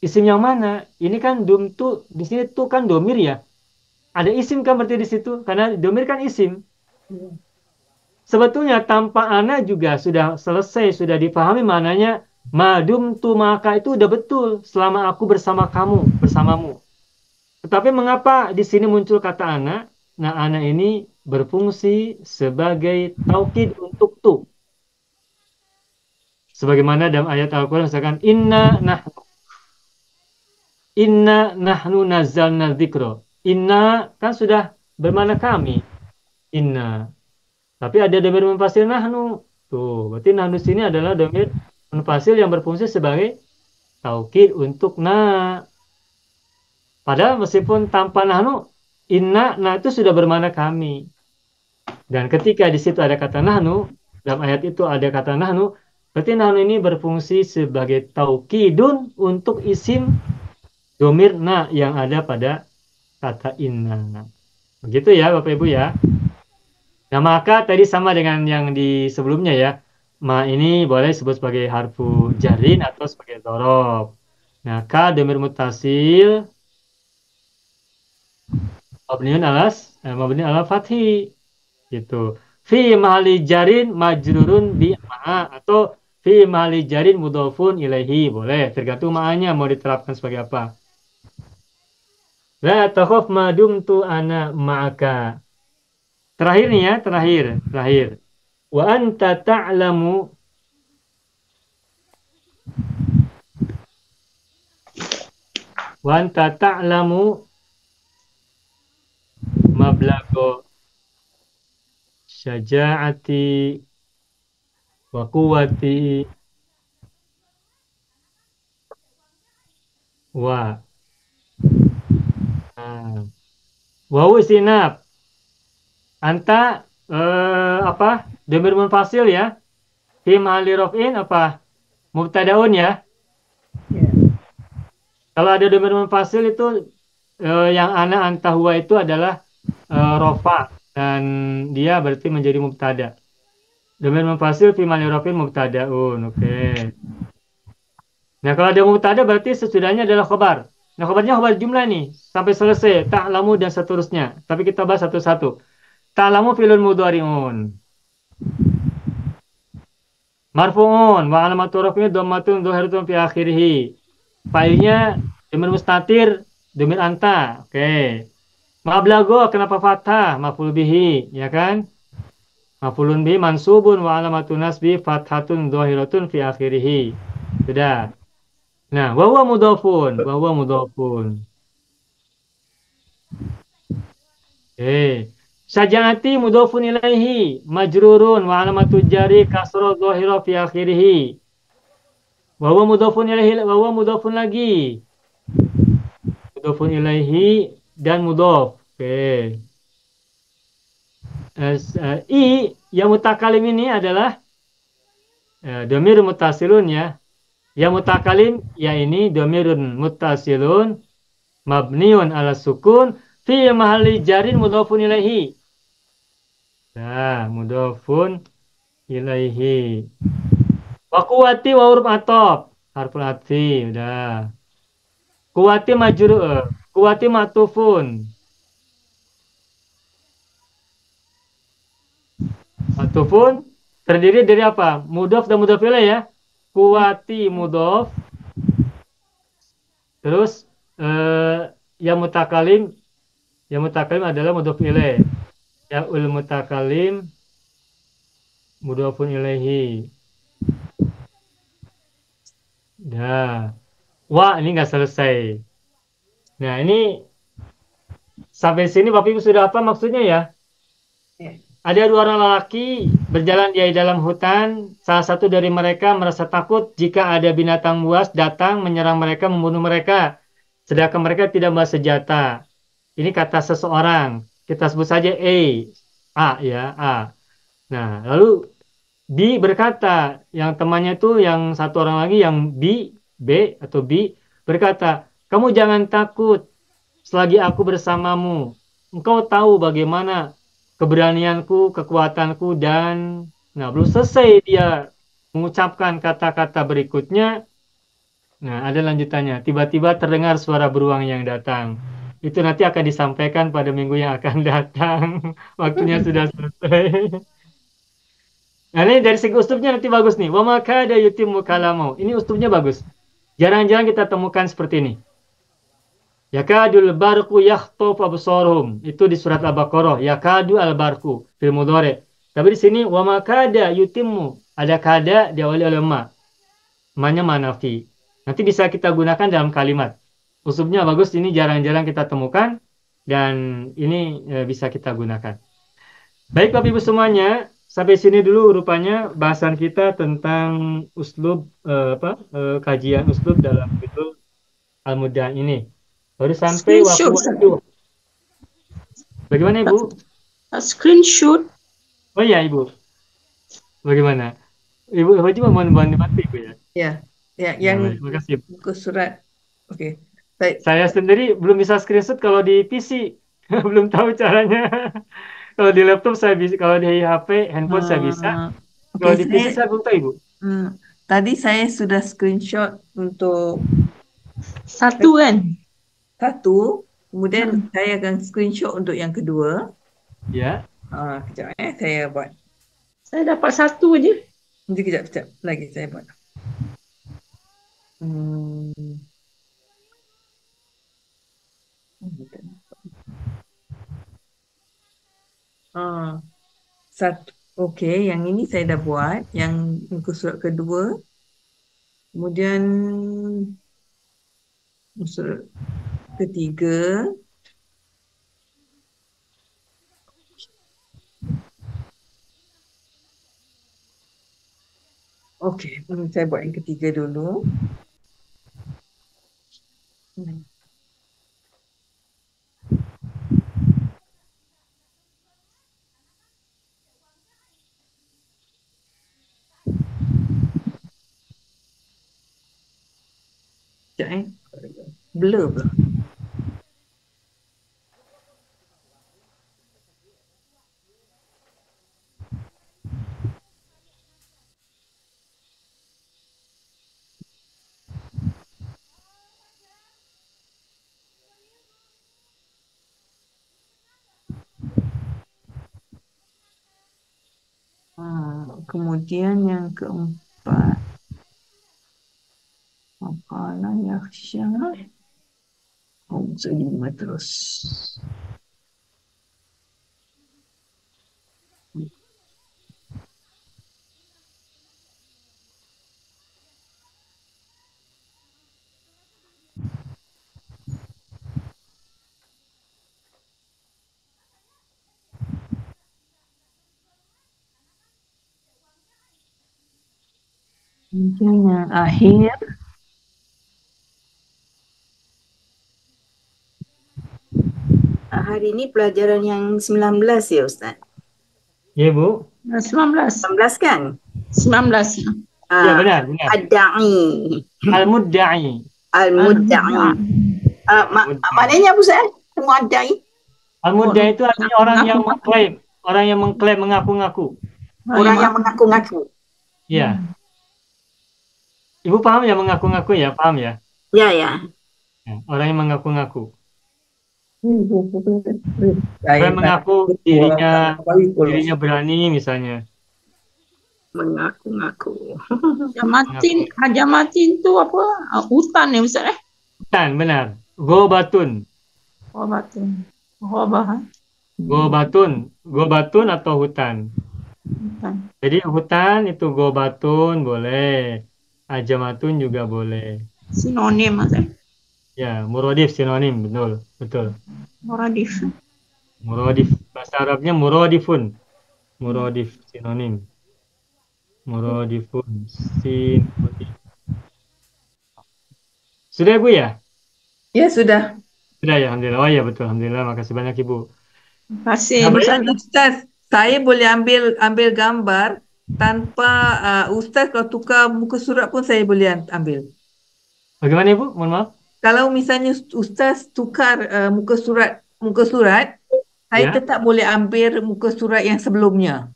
yang mana? Ini kan dumtu, di sini tuh kan domir ya. Ada isim kan berarti di situ? Karena domir kan isim. Sebetulnya tanpa ana juga sudah selesai, sudah dipahami maknanya. Madumtu maka itu udah betul selama aku bersama kamu, bersamamu. Tetapi mengapa di sini muncul kata ana? Nah, ana ini berfungsi sebagai taukid untuk tu. Sebagaimana dalam ayat Al-Quran misalkan Inna nahnu nazzalna dzikra. Inna kan sudah bermakna kami. Inna. Tapi ada domir munfasil nahnu. Tuh, berarti nahnu sini adalah domir munfasil yang berfungsi sebagai taukid untuk na. Padahal meskipun tanpa nahnu, inna itu sudah bermakna kami. Dan ketika di situ ada kata nahnu, dalam ayat itu ada kata nahnu, berarti nahnu ini berfungsi sebagai taukidun untuk isim domir na yang ada pada kata inna. Begitu ya Bapak Ibu ya. Nah maka tadi sama dengan yang di sebelumnya ya. Ma ini boleh disebut sebagai harfu jarin atau sebagai dzorof. Nah ka domir mutasil mabniun ala fathi gitu. Fi mahali jarin majrurun bi ma atau Fi mali jarin mudhofun ilaihi. Boleh, tergantung maknanya mau diterapkan sebagai apa. La takhaf ma dumtu ana ma'aka. Terakhir nih ya, terakhir. Wa anta ta'lamu mablago syaja'ati wa quwwati wa wawu sinab. Anta apa? Dhamir munfasil ya. Fi mahalli raf'in apa? Mubtadaun ya. Ya. Kalau ada dhamir munfasil itu yang ana anta huwa itu adalah rofa dan dia berarti menjadi mubtada. Dhamir munfasil fi mahalli raf'in mubtadaun. Oke. Nah, kalau ada mubtada berarti sesudahnya adalah khabar. Nah, khabarnya khabar jumlah nih sampai selesai ta'lamu dan seterusnya. Tapi kita bahas satu-satu. Ta'lamu fi'lun mudhari'un. Marfu'un wa alamatu raf'ihi dhammatun dhahiratun fi akhirih. Failnya dhamir mustatir, dhamir anta. Oke. Mablago kenapa fathah? Maf'ul bihi, ya kan? Maf'ulun bihi mansubun wa alamatu nasbi fathatun dhahiratun fi akhirih. Sudah. Nah, wa huwa mudhafun. Syaja'ati mudhafun ilaihi majrurun wa alamatu jari kasra dhahira fi akhirih. Wa huwa mudhafun ilaihi wa huwa mudhafun lagi. Mudhafun ilaihi dan mudhaf. Oke. Yang mutakalim ini adalah dhamir muttasilun ya. Yang mutakalim ya ini dhamirun muttasilun mabniun ala sukun fi mahalli jarin mudhafun ilaihi. Nah, mudhafun ilaihi. Wa quwwati wa huruf atop. Harful atfi, udah. Quwwati majrur, quwwati matufun. Matufun terdiri dari apa? Mudhaf dan mudhaf ilaih ya. Quwwati mudhaf. Terus yang mutakalim adalah mudhaf ilaih. Ya ul mutakalim mudhafun ilaihi. Nah, wah ini nggak selesai. Nah ini sampai sini Bapak Ibu sudah apa maksudnya ya? Ya. Ada dua orang lelaki berjalan di dalam hutan. Salah satu dari mereka merasa takut jika ada binatang buas datang menyerang mereka, membunuh mereka. Sedangkan mereka tidak membawa senjata. Ini kata seseorang. Kita sebut saja A ya, A. Nah, lalu B berkata, yang temannya itu yang satu orang lagi yang B berkata, "Kamu jangan takut selagi aku bersamamu. Engkau tahu bagaimana keberanianku, kekuatanku dan..." Nah, belum selesai dia mengucapkan kata-kata berikutnya. Nah, ada lanjutannya. Tiba-tiba terdengar suara beruang yang datang. Itu nanti akan disampaikan pada minggu yang akan datang. Waktunya sudah selesai. Nah, ini dari segi uslubnya nanti bagus nih. Wa maka ada yutimmu kalamu. Ini uslubnya bagus. Jarang-jarang kita temukan seperti ini. Yakadul barku yakhtof absaruhum. Itu di surat Al-Baqarah. Yakadu al-barku fil mudhari'. Tapi di sini wa maka ada yutimmu. Ada kada diawali oleh ma. Ma-nya manafi. Nanti bisa kita gunakan dalam kalimat. Uslubnya bagus, ini jarang-jarang kita temukan dan ini bisa kita gunakan. Baik Bapak Ibu semuanya, sampai sini dulu rupanya bahasan kita tentang uslub kajian uslub dalam fiqh Al-Mudah ini. Baru sampai waktu. Bagaimana Ibu? Screenshot. Oh iya Ibu. Bagaimana? Ibu cuma mohon bantu Ibu ya. Ya, ya yang Terima kasih. ke surat. Oke. Baik. Saya sendiri belum bisa screenshot kalau di PC. Belum tahu caranya. Kalau di laptop saya bisa, kalau di HP, handphone saya bisa. Kalau di PC saya belum tahu Ibu. Tadi saya sudah screenshot untuk Satu kan? satu, kemudian saya akan screenshot untuk yang kedua. Ya. Kejap saya buat. Saya dapat satu aja. Nanti kejap lagi saya buat. Hmm. Satu. Okey, yang ini saya dah buat. Yang muka surat kedua. Kemudian muka surat ketiga. Okey, saya buat yang ketiga dulu. Sekejap blur pula. Kemudian yang keempat. Makanan yang syah. Lima terus. Kemudian yang akhir. Hari ini pelajaran yang 19 ya Ustaz? Ya, Bu. 19. 19 kan? 19. Ya, benar. Ad-da'i. Al-mudda'i. Al-mudda'i. Maknanya apa Ustaz? Al-mudda'i. Al-mudda'i itu artinya orang yang mengklaim. Orang yang mengklaim, mengaku-ngaku. Orang yang mengaku-ngaku. Ya. Ibu paham ya mengaku-ngaku ya? Paham ya? Ya. Orang yang mengaku-ngaku. Saya Orang mengaku dirinya berani misalnya. Mengaku-ngaku. Hajamatin itu apa? Hutan ya Ustaz Hutan, benar. Gobatun. Gobatun atau hutan. Jadi hutan itu gobatun boleh. Ajamatun juga boleh. Sinonim Ustaz. Ya, muradif sinonim, betul. Muradif. Bahasa Arabnya muradifun. Muradif sinonim. Muradifun sinonim. Sudah Bu ya? Ya, sudah. Sudah ya, alhamdulillah. Oh ya, betul, alhamdulillah. Makasih banyak Ibu. Terima kasih. Ustaz, saya boleh ambil gambar tanpa Ustaz kalau tukar muka surat pun saya boleh ambil. Bagaimana Ibu? Mohon maaf. Kalau misalnya Ustaz tukar muka surat, saya tetap boleh ambil muka surat yang sebelumnya.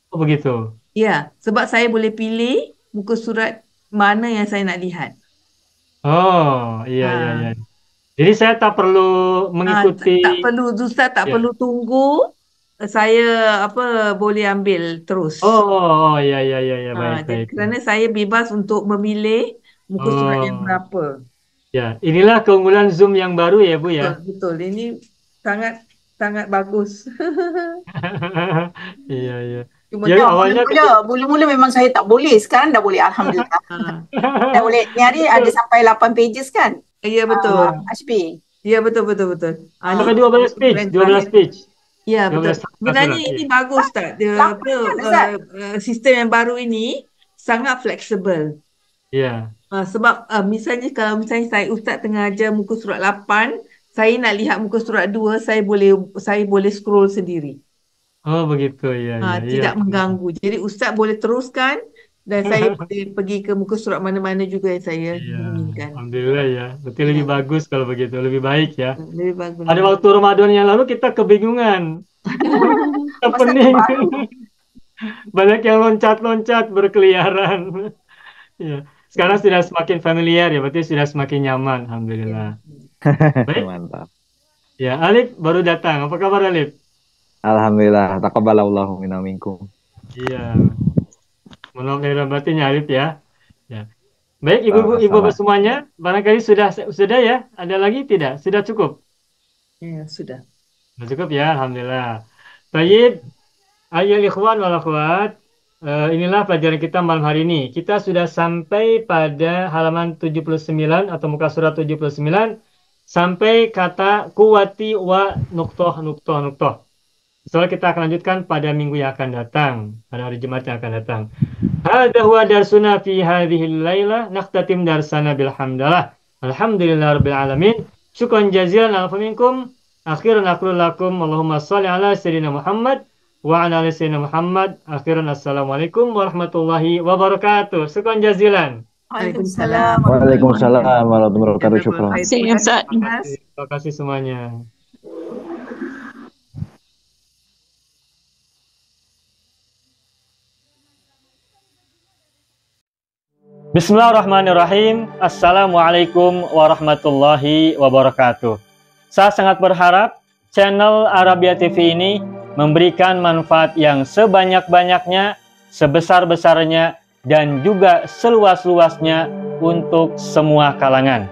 Oh begitu. Ya, sebab saya boleh pilih muka surat mana yang saya nak lihat. Oh, iya. Jadi saya tak perlu mengikuti. Tak perlu, Ustaz tak perlu tunggu. Saya boleh ambil terus. Oh, iya, baik. Kerana saya bebas untuk memilih muka surat yang berapa. Ya, inilah keunggulan Zoom yang baru ya Bu ya. Betul. Ini sangat bagus. Iya. Jadi awalnya mula-mula memang saya tak boleh. Sekarang dah boleh, alhamdulillah. Dah boleh. Ni hari ada sampai 8 pages kan? Ya, betul. HP. Ya, betul. Sampai 12 page. Ya, betul. Sebenarnya ini bagus tak? Sistem yang baru ini sangat fleksibel. Ya. Sebab misalnya kalau Ustaz tengah ajar muka surat 8, saya nak lihat muka surat 2, saya boleh scroll sendiri. Oh begitu ya. Tidak mengganggu. Jadi Ustaz boleh teruskan dan saya boleh pergi ke muka surat mana-mana juga yang saya inginkan. Alhamdulillah ya. Betul lebih bagus kalau begitu, lebih baik ya. Lebih bagus. Pada waktu Ramadan yang lalu kita kebingungan. Kita pening. Banyak yang loncat-loncat berkeliaran. Ya. Sekarang sudah semakin familiar ya, berarti sudah semakin nyaman, alhamdulillah. Baik. Mantap. Ya, Alif baru datang. Apa kabar Alif? Alhamdulillah, taqabbalallahu minna minkum. Iya. Mohon lahir dan batinnya Alif ya. Ya. Baik, ibu semuanya, barangkali sudah ya. Ada lagi tidak? Sudah cukup? Ya, sudah. Sudah cukup ya, alhamdulillah. Baik, ayo ikhwan wal akhwat. Inilah pelajaran kita malam hari ini. Kita sudah sampai pada halaman 79 atau muka surat 79 sampai kata kuwati wa nuktoh. Soalnya kita akan lanjutkan pada minggu yang akan datang, pada hari Jumat yang akan datang. Hadza huwa darsuna fi hadhil lailah, naqtatim darsana bilhamdallah. Alhamdulillahirabbil alamin. Syukran jazilan ala minkum. Akhiran aqulu lakum Allahumma shalli ala sayyidina Muhammad wa ala ali sayyidina Muhammad. Akhiran assalamualaikum warahmatullahi wabarakatuh. Syukran jazilan. Waalaikumsalam. Waalaikumsalam warahmatullahi wabarakatuh. Syukran. Terima kasih semuanya. Bismillahirrahmanirrahim. Assalamualaikum warahmatullahi wabarakatuh. Saya sangat berharap channel Arabia TV ini memberikan manfaat yang sebanyak-banyaknya, sebesar-besarnya, dan juga seluas-luasnya untuk semua kalangan.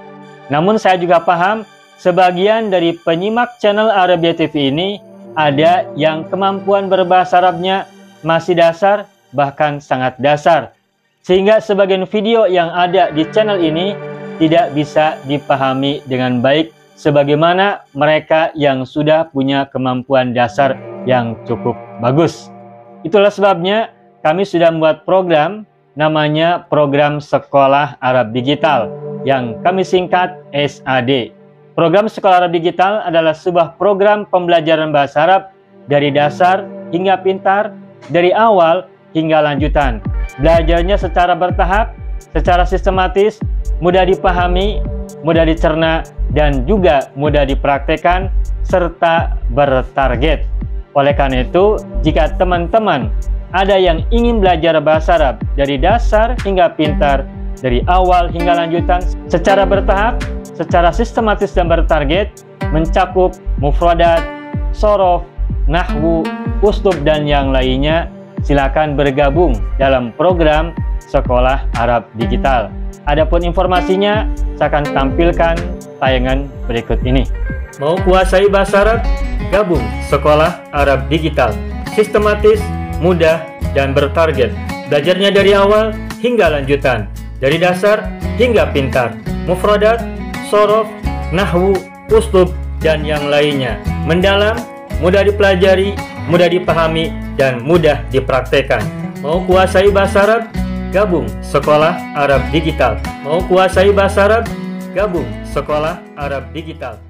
Namun saya juga paham sebagian dari penyimak channel Arabia TV ini ada yang kemampuan berbahasa Arabnya masih dasar, bahkan sangat dasar. Sehingga sebagian video yang ada di channel ini tidak bisa dipahami dengan baik sebagaimana mereka yang sudah punya kemampuan dasar yang cukup bagus. Itulah sebabnya kami sudah membuat program namanya Program Sekolah Arab Digital yang kami singkat SAD. Program Sekolah Arab Digital adalah sebuah program pembelajaran bahasa Arab dari dasar hingga pintar, dari awal hingga lanjutan. Belajarnya secara bertahap, secara sistematis, mudah dipahami, mudah dicerna, dan juga mudah dipraktekkan, serta bertarget. Oleh karena itu, jika teman-teman ada yang ingin belajar bahasa Arab dari dasar hingga pintar, dari awal hingga lanjutan, secara bertahap, secara sistematis dan bertarget, mencakup mufradat, shorof, nahwu, uslub, dan yang lainnya, silakan bergabung dalam program Sekolah Arab Digital. Adapun informasinya, saya akan tampilkan tayangan berikut ini. Mau kuasai bahasa Arab? Gabung Sekolah Arab Digital. Sistematis, mudah, dan bertarget. Belajarnya dari awal hingga lanjutan. Dari dasar hingga pintar. Mufradat, shorof, nahwu, uslub, dan yang lainnya. Mendalam, mudah dipelajari, mudah dipahami, dan mudah dipraktekkan. Mau kuasai bahasa Arab? Gabung Sekolah Arab Digital. Mau kuasai bahasa Arab? Gabung Sekolah Arab Digital.